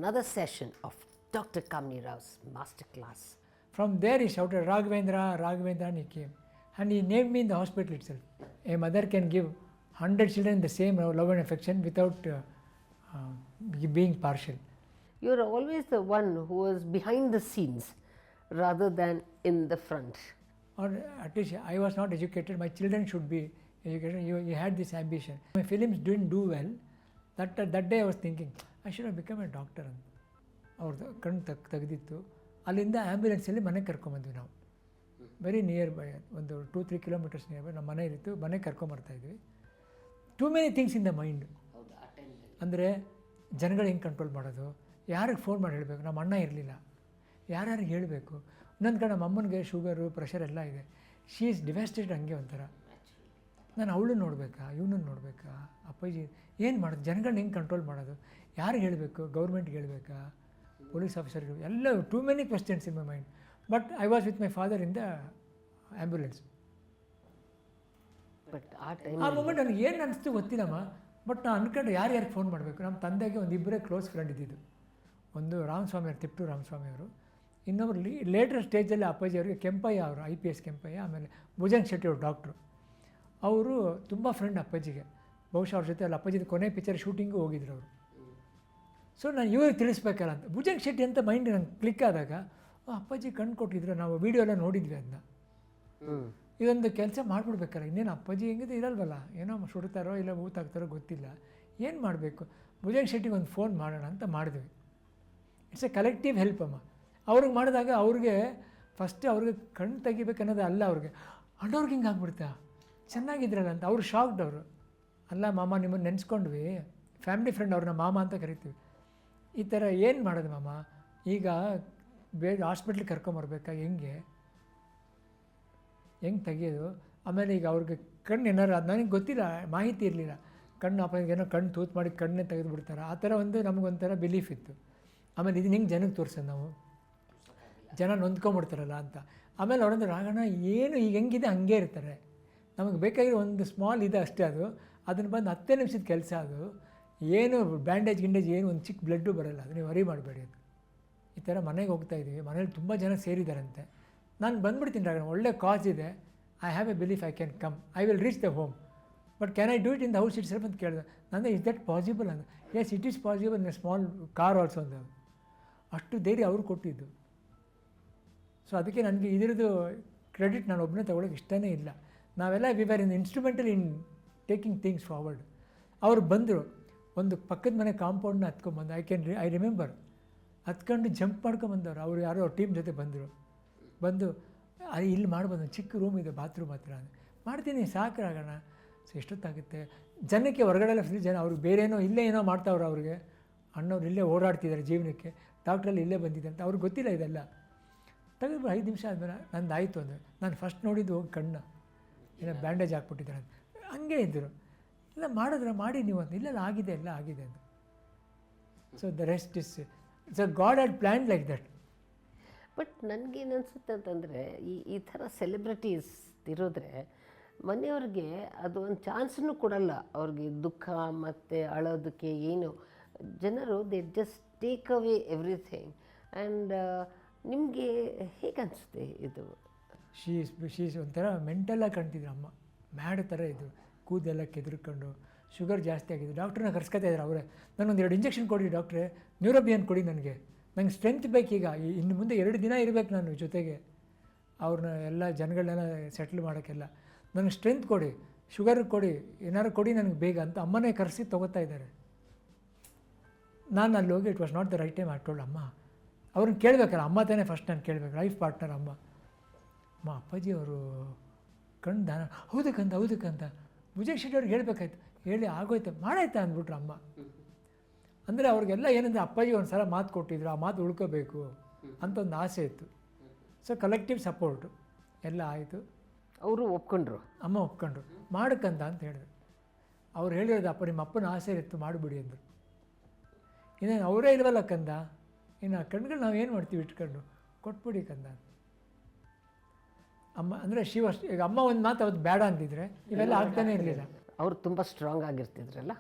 another session of Dr. Kamini Rao's masterclass. From there he shouted, Raghavendra, Raghavendra, and he came. And he named me in the hospital itself. A mother can give 100 children the same love and affection without being partial. You're always the one who was behind the scenes rather than in the front. Or at least I was not educated, my children should be educated. You had this ambition. My films didn't do well. That day I was thinking, I should have become a doctor. ಅವ್ರದ್ದು ಕಣ್ಣು ತೆಗೆದಿತ್ತು. ಅಲ್ಲಿಂದ ಆ್ಯಂಬ್ಯುಲೆನ್ಸಲ್ಲಿ ಮನೆಗೆ ಕರ್ಕೊಂಬಂದ್ವಿ ನಾವು. Very near by, ಒಂದು 2-3 kilometres near by ನಮ್ಮ ಮನೆ ಇತ್ತು. ಮನೆಗೆ ಕರ್ಕೊಂಬರ್ತಾಯಿದ್ವಿ. Too many things in the mind. ಅಂದರೆ ಜನಗಳು ಹೆಂಗೆ ಕಂಟ್ರೋಲ್ ಮಾಡೋದು, ಯಾರಿಗೆ ಫೋನ್ ಮಾಡಿ ಹೇಳಬೇಕು. ನಮ್ಮ ಅಣ್ಣ ಇರಲಿಲ್ಲ, ಯಾರ್ಯಾರಿಗೆ ಹೇಳಬೇಕು. ಇನ್ನೊಂದು ಕಡೆ ನಮ್ಮ ಅಮ್ಮನಿಗೆ ಶುಗರು ಪ್ರೆಷರ್ ಎಲ್ಲ ಇದೆ. She is devastated. ಹಂಗೆ ಒಂಥರ ನಾನು ಅವಳು ನೋಡಬೇಕಾ, ಇವನನ್ನು ನೋಡಬೇಕಾ, ಅಪ್ಪಾಜಿ ಏನು ಮಾಡೋದು, ಜನಗಳನ್ನ ಹೆಂಗೆ ಕಂಟ್ರೋಲ್ ಮಾಡೋದು, ಯಾರಿಗೆ ಹೇಳಬೇಕು, ಗೌರ್ಮೆಂಟ್ಗೆ ಹೇಳಬೇಕಾ, ಪೊಲೀಸ್ ಆಫೀಸರ್ಗೆ, ಎಲ್ಲ too many questions in my mind. But I was with my father in the ambulance. But ಆ ಮೂಮೆಂಟ್ ನನಗೆ ಏನು ಅನಿಸ್ತು ಗೊತ್ತಿಲ್ಲಮ್ಮ. ಬಟ್ ನಾನು ಅಂದ್ಕೊಂಡು ಯಾರ್ಯಾರಿಗೆ ಫೋನ್ ಮಾಡಬೇಕು. ನಮ್ಮ ತಂದೆಗೆ ಒಂದು ಇಬ್ಬರೇ ಕ್ಲೋಸ್ ಫ್ರೆಂಡ್ ಇದ್ದಿದ್ದು. ಒಂದು ರಾಮಸ್ವಾಮಿ ಅವರು, ತಿಪ್ಟೂರು ರಾಮಸ್ವಾಮಿ ಅವರು. ಇನ್ನೊಬ್ರು ಲೇಟರ್ ಸ್ಟೇಜಲ್ಲಿ ಅಪ್ಪಾಜಿ ಅವರಿಗೆ ಕೆಂಪಯ್ಯ ಅವರು, IPS ಕೆಂಪಯ್ಯ. ಆಮೇಲೆ ಭುಜಂಗ್ ಶೆಟ್ಟಿ ಅವರು ಡಾಕ್ಟ್ರು. ಅವರು ತುಂಬ ಫ್ರೆಂಡ್ ಅಪ್ಪಾಜಿಗೆ. ಬಹುಶಃ ಅವ್ರ ಜೊತೆ ಅಲ್ಲಿ ಅಪ್ಪಾಜಿದ ಕೊನೆ ಪಿಕ್ಚರ್ ಶೂಟಿಂಗು ಹೋಗಿದ್ರು ಅವರು. ಸೊ ನಾನು ಇವ್ರಿಗೆ ತಿಳಿಸ್ಬೇಕಲ್ಲ ಅಂತ ಭುಜಂಗ್ ಶೆಟ್ಟಿ ಅಂತ ಮೈಂಡ್ ನಂಗೆ ಕ್ಲಿಕ್ ಆದಾಗ, ಅಪ್ಪಾಜಿ ಕಣ್ಣು ಕೊಟ್ಟಿದ್ರು, ನಾವು ವೀಡಿಯೋ ಎಲ್ಲ ನೋಡಿದ್ವಿ ಅದನ್ನ. ಇದೊಂದು ಕೆಲಸ ಮಾಡಿಬಿಡ್ಬೇಕಲ್ಲ, ಇನ್ನೇನು ಅಪ್ಪಾಜಿ ಹೆಂಗಿದೆ ಇರಲ್ವಲ್ಲ, ಏನೋ ಸುಡ್ತಾರೋ ಇಲ್ಲ ಊತಾಗ್ತಾರೋ ಗೊತ್ತಿಲ್ಲ, ಏನು ಮಾಡಬೇಕು. ಭುಜಂಗ್ ಶೆಟ್ಟಿಗೆ ಒಂದು ಫೋನ್ ಮಾಡೋಣ ಅಂತ ಮಾಡಿದ್ವಿ. ಇಟ್ಸ್ ಎ ಕಲೆಕ್ಟಿವ್ ಹೆಲ್ಪ್ ಅಮ್ಮ. ಅವ್ರಿಗೆ ಮಾಡಿದಾಗ ಅವ್ರಿಗೆ ಫಸ್ಟ್ ಅವ್ರಿಗೆ ಕಣ್ಣು ತೆಗಿಬೇಕನ್ನೋದು ಅಲ್ಲ, ಅವ್ರಿಗೆ ಅಣ್ಣವ್ರಿಗೆ ಹಿಂಗೆ ಆಗ್ಬಿಡ್ತಾ, ಚೆನ್ನಾಗಿದ್ರಲ್ಲ ಅಂತ. ಅವ್ರು ಶಾಕ್ಡ್. ಅವರು ಅಲ್ಲ ಮಾಮ, ನಿಮ್ಮನ್ನು ನೆನೆಸ್ಕೊಂಡ್ವಿ, ಫ್ಯಾಮಿಲಿ ಫ್ರೆಂಡ್ ಅವ್ರನ್ನ ಮಾಮ ಅಂತ ಕರಿತೀವಿ. ಈ ಥರ ಏನು ಮಾಡೋದು ಮಾಮ, ಈಗ ಬೇಗ ಹಾಸ್ಪಿಟ್ಲಿಗೆ ಕರ್ಕೊಂಬರ್ಬೇಕಾ, ಹೆಂಗೆ ತೆಗಿಯೋದು. ಆಮೇಲೆ ಈಗ ಅವ್ರಿಗೆ ಕಣ್ಣು ಏನಾರು, ಅದು ನನಗೆ ಗೊತ್ತಿಲ್ಲ, ಮಾಹಿತಿ ಇರಲಿಲ್ಲ. ಕಣ್ಣು ಅಪ್ಪನಿಗೆ ಏನೋ ಕಣ್ಣು ತೂತು ಮಾಡಿ ಕಣ್ಣೇ ತೆಗೆದು ಬಿಡ್ತಾರೆ, ಆ ಥರ ಒಂದು ನಮಗೊಂಥರ ಬಿಲೀಫ್ ಇತ್ತು. ಆಮೇಲೆ ಇದನ್ನ ಹಿಂಗೆ ಜನಕ್ಕೆ ತೋರಿಸೋದು ನಾವು, ಜನ ನೊಂದ್ಕೊಂಬಿಡ್ತಾರಲ್ಲ ಅಂತ. ಆಮೇಲೆ ಅವ್ರಂದ್ರೆ ರಾಗಣ ಏನು ಈಗ ಹೆಂಗಿದೆ ಹಂಗೆ ಇರ್ತಾರೆ, ನಮಗೆ ಬೇಕಾಗಿರೋ ಒಂದು ಸ್ಮಾಲ್ ಇದೆ ಅಷ್ಟೇ, ಅದನ್ನು ಬಂದು 10 ನಿಮಿಷದ ಕೆಲಸ. ಅದು ಏನು ಬ್ಯಾಂಡೇಜ್ ಗಿಂಡೇಜ್ ಏನು ಒಂದು ಚಿಕ್ಕ ಬ್ಲಡ್ಡು ಬರೋಲ್ಲ, ಅದು ನೀವು ವರಿ ಮಾಡಬೇಡಿ. ಅದು ಈ ಥರ ಮನೆಗೆ ಹೋಗ್ತಾಯಿದ್ದೀವಿ, ಮನೇಲಿ ತುಂಬ ಜನ ಸೇರಿದ್ದಾರಂತೆ. ನಾನು ಬಂದುಬಿಡ್ತೀನಿ ರಾಗಣ, ಒಳ್ಳೆ ಕಾಸ್ ಇದೆ, I have a belief, I can come, I will reach the home, but can I do it in the house itself ಅಂತ ಕೇಳಿದೆ. ನಾನು ಇಸ್ ದಟ್ ಪಾಸಿಬಲ್ ಅಂದ. Yes, it is possible in a small car also ಅಂದ. ಅಷ್ಟು ಧೈರ್ಯ ಅವರು ಕೊಟ್ಟಿದ್ದು. So ಅದಕ್ಕೆ ನನಗೆ ಇದರದ್ದು ಕ್ರೆಡಿಟ್ ನಾನು ಒಬ್ಬನೇ ತೊಗೊಳಕ್ಕೆ ಇಷ್ಟನೇ ಇಲ್ಲ. ನಾವೆಲ್ಲ we were in instrumental in taking things forward. ಅವ್ರು ಬಂದರು, ಒಂದು ಪಕ್ಕದ ಮನೆ ಕಾಂಪೌಂಡ್ನ ಹತ್ಕೊಂಡ್ಬಂದು, ಐ ರಿಮೆಂಬರ್, ಹತ್ಕೊಂಡು ಜಂಪ್ ಮಾಡ್ಕೊಂಬಂದವ್ರು. ಅವರು ಯಾರೋ ಟೀಮ್ ಜೊತೆ ಬಂದು ಇಲ್ಲಿ ಮಾಡ್ಬೋದು, ಚಿಕ್ಕ ರೂಮ್ ಇದೆ, ಬಾತ್ರೂಮ್ ಹತ್ರ. ಮಾಡ್ತೀನಿ, ಸಾಕಾಗೋಣ. ಸೊ ಎಷ್ಟೊತ್ತಾಗುತ್ತೆ, ಜನಕ್ಕೆ ಹೊರಗಡೆ ಜನ ಅವ್ರಿಗೆ ಬೇರೆ ಏನೋ ಇಲ್ಲೇ ಏನೋ ಮಾಡ್ತಾವ್ರು. ಅವ್ರಿಗೆ ಅಣ್ಣವ್ರು ಇಲ್ಲೇ ಓಡಾಡ್ತಿದ್ದಾರೆ ಜೀವನಕ್ಕೆ, ಡಾಕ್ಟ್ರಲ್ಲಿ ಇಲ್ಲೇ ಬಂದಿದೆ ಅಂತ ಅವ್ರಿಗೆ ಗೊತ್ತಿಲ್ಲ ಇದೆಲ್ಲ. ತೆಗೆದು 5 ನಿಮಿಷ ಆದಮೇಲೆ ನಂದು ಆಯಿತು ಅಂದರೆ, ನಾನು ಫಸ್ಟ್ ನೋಡಿದ್ದು ಹೋಗಿ ಕಣ್ಣು ಏನೋ ಬ್ಯಾಂಡೇಜ್ ಹಾಕ್ಬಿಟ್ಟಿದ್ದಾರೆ ಅಂತ. ಹಂಗೆ ಇದ್ದರು. ಇಲ್ಲ ಮಾಡಿ ನೀವು ಅಂತ, ಇಲ್ಲೆಲ್ಲ ಆಗಿದೆ, ಎಲ್ಲ ಆಗಿದೆ ಅಂತ. So the rest is so god had plan like that. But ನನಗೇನು ಅನಿಸುತ್ತೆ ಅಂತಂದರೆ, ಈ ಥರ ಸೆಲೆಬ್ರಿಟೀಸ್ ಇರೋದ್ರೆ ಮನೆಯವ್ರಿಗೆ ಅದು ಒಂದು ಚಾನ್ಸನ್ನು ಕೊಡಲ್ಲ. ಅವ್ರಿಗೆ ದುಃಖ ಮತ್ತು ಅಳೋದಕ್ಕೆ ಏನು, ಜನರು they just take away everything. And ನಿಮಗೆ ಹೇಗೆ ಅನಿಸುತ್ತೆ ಇದು? ಶೀಸ್ ಒಂಥರ ಮೆಂಟಲಾಗಿ ಕಾಣ್ತಿದ್ರು ಅಮ್ಮ, ಮ್ಯಾಡ್ ಥರ ಇದ್ದರು. ಕೂದೆಲ್ಲ ಕೆದರ್ಕೊಂಡು, ಶುಗರ್ ಜಾಸ್ತಿ ಆಗಿದೆ. ಡಾಕ್ಟ್ರನ್ನ ಕರ್ಸ್ಕೊತಾ ಇದ್ದಾರೆ ಅವರೇ. ನಾನೊಂದು 2 ಇಂಜೆಕ್ಷನ್ ಕೊಡಿ ಡಾಕ್ಟ್ರೇ, ನ್ಯೂರೋಬಿಯನ್ ಕೊಡಿ, ನನಗೆ ಸ್ಟ್ರೆಂತ್ ಬೇಕೀಗ, ಇನ್ನು ಮುಂದೆ 2 ದಿನ ಇರಬೇಕು ನಾನು ಜೊತೆಗೆ, ಅವ್ರನ್ನ ಎಲ್ಲ ಜನಗಳನ್ನೆಲ್ಲ ಸೆಟ್ಲ್ ಮಾಡೋಕ್ಕೆಲ್ಲ. ನನಗೆ ಸ್ಟ್ರೆಂತ್ ಕೊಡಿ, ಶುಗರ್ ಕೊಡಿ, ಏನಾರು ಕೊಡಿ ನನಗೆ ಬೇಗ ಅಂತ ಅಮ್ಮನೇ ಕರೆಸಿ ತೊಗೋತಾ ಇದ್ದಾರೆ. ನಾನು ಅಲ್ಲಿ ಹೋಗಿ, it was not the right time I told ಅಮ್ಮ. ಅವ್ರನ್ನ ಕೇಳಬೇಕಲ್ಲ, ಅಮ್ಮ ತಾನೇ ಫಸ್ಟ್ ನಾನು ಕೇಳಬೇಕು, ಲೈಫ್ ಪಾರ್ಟ್ನರ್ ಅಮ್ಮ. ಅಪ್ಪಾಜಿ ಅವರು ಕಣ್ಣು ದಾನ, ಹೌದಕ್ಕಂತ ಭುಜಂಗ್ ಶೆಟ್ಟಿ ಅವ್ರಿಗೆ ಹೇಳ್ಬೇಕಾಯ್ತು. ಹೇಳಿ ಆಗೋಯ್ತು, ಮಾಡಾಯ್ತಾ ಅಂದ್ಬಿಟ್ರು ಅಮ್ಮ. ಅಂದರೆ ಅವ್ರಿಗೆಲ್ಲ ಏನಂದರೆ ಅಪ್ಪಾಜಿ ಒಂದು ಸಲ ಮಾತು ಕೊಟ್ಟಿದ್ರು, ಆ ಮಾತು ಉಳ್ಕೋಬೇಕು ಅಂತ ಒಂದು ಆಸೆ ಇತ್ತು. ಸೊ ಕಲೆಕ್ಟಿವ್ ಸಪೋರ್ಟು ಎಲ್ಲ ಆಯಿತು. ಅವರು ಒಪ್ಕೊಂಡ್ರು, ಅಮ್ಮ ಒಪ್ಕೊಂಡ್ರು, ಮಾಡಕ್ಕಂತ ಅಂತ ಹೇಳಿದ್ರು. ಅವ್ರು ಹೇಳಿರೋದು, ಅಪ್ಪ ನಿಮ್ಮ ಅಪ್ಪನ ಆಸೆ ಇತ್ತು, ಮಾಡಿಬಿಡಿ ಅಂದರು. ಇನ್ನೇನು ಅವರೇ ಇಲ್ವಲ್ಲ ಕಂದ, ಇನ್ನು ಆ ಕಣ್ಗಳು ನಾವು ಏನು ಮಾಡ್ತೀವಿ ಇಟ್ಕೊಂಡು, ಕೊಟ್ಬಿಡಿ ಕಂದ ಅಮ್ಮ. ಅಂದರೆ ಈಗ ಅಮ್ಮ ಒಂದು ಮಾತು ಅವತ್ತು ಬೇಡ ಅಂತಿದ್ರೆ ಇವೆಲ್ಲ ಆಗ್ತಾನೆ ಇರಲಿಲ್ಲ. ಅವರು ತುಂಬ ಸ್ಟ್ರಾಂಗ್ ಆಗಿರ್ತಿದ್ರಲ್ಲ.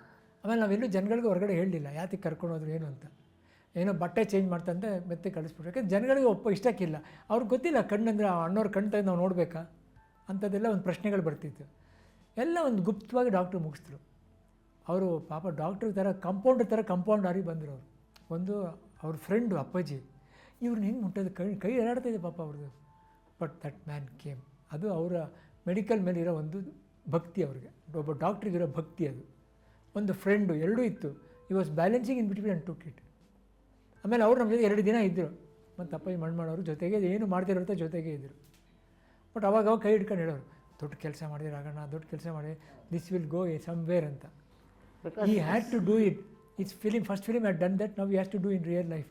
ಆಮೇಲೆ ನಾವೆಲ್ಲೂ ಜನಗಳಿಗೆ ಹೊರಗಡೆ ಹೇಳಲಿಲ್ಲ ಯಾತಿಗೆ ಕರ್ಕೊಂಡು ಹೋದ್ರು ಏನು ಅಂತ. ಏನೋ ಬಟ್ಟೆ ಚೇಂಜ್ ಮಾಡ್ತಂತೆ ಮೆತ್ತೆ ಕಳಿಸ್ಬಿಟ್ರು. ಯಾಕಂದ್ರೆ ಜನಗಳಿಗೆ ಇಷ್ಟಕ್ಕಿಲ್ಲ, ಅವ್ರಿಗೆ ಗೊತ್ತಿಲ್ಲ ಕಣ್ಣಂದರೆ ಅಣ್ಣವ್ರ ಕಣ್ಣು ತೆಗೆದು ನಾವು ನೋಡಬೇಕಾ ಅಂಥದ್ದೆಲ್ಲ ಒಂದು ಪ್ರಶ್ನೆಗಳು ಬರ್ತಿತ್ತು. ಎಲ್ಲ ಒಂದು ಗುಪ್ತವಾಗಿ ಡಾಕ್ಟ್ರು ಮುಗಿಸಿದ್ರು. ಅವರು ಪಾಪ ಡಾಕ್ಟ್ರ್ ಥರ ಕಂಪೌಂಡ್ ಆಗಿ ಬಂದರು ಅವರು. ಒಂದು ಅವ್ರ ಫ್ರೆಂಡು ಅಪ್ಪಾಜಿ, ಇವ್ರನ್ನ ಹೆಂಗೆ ಮುಟ್ಟೋದು, ಕೈ ಎಳಾಡ್ತಾಯಿದೆ ಪಾಪ ಅವ್ರದ್ದು. But that man came. ಅದು ಅವರ ಮೆಡಿಕಲ್ ಮೇಲೆ ಇರೋ ಒಂದು ಭಕ್ತಿ, ಅವ್ರಿಗೆ ಒಬ್ಬ ಡಾಕ್ಟ್ರಿಗಿರೋ ಭಕ್ತಿ. ಅದು ಒಂದು ಫ್ರೆಂಡು, ಎರಡೂ ಇತ್ತು. ಈ was balancing in between and took it. ಆಮೇಲೆ ಅವ್ರು ನಮ್ಮ ಜೊತೆ 2 ದಿನ ಇದ್ದರು. ಮತ್ತು ಅಪ್ಪಾಜಿ ಮಾಡೋರು ಜೊತೆಗೆ ಏನು ಮಾಡ್ತಿರೋಂಥ ಜೊತೆಗೆ ಇದ್ದರು. ಬಟ್ ಅವಾಗ ಕೈ ಹಿಡ್ಕೊಂಡು ಹೇಳೋರು, ದೊಡ್ಡ ಕೆಲಸ ಮಾಡಿದ್ರೆ ಆಗೋಣ, ದೊಡ್ಡ ಕೆಲಸ ಮಾಡಿ, ದಿಸ್ ವಿಲ್ ಗೋ ಸಮ್ವೇರ್ ಅಂತ. He had to do it. It's first film had done that. Now has to do in real life.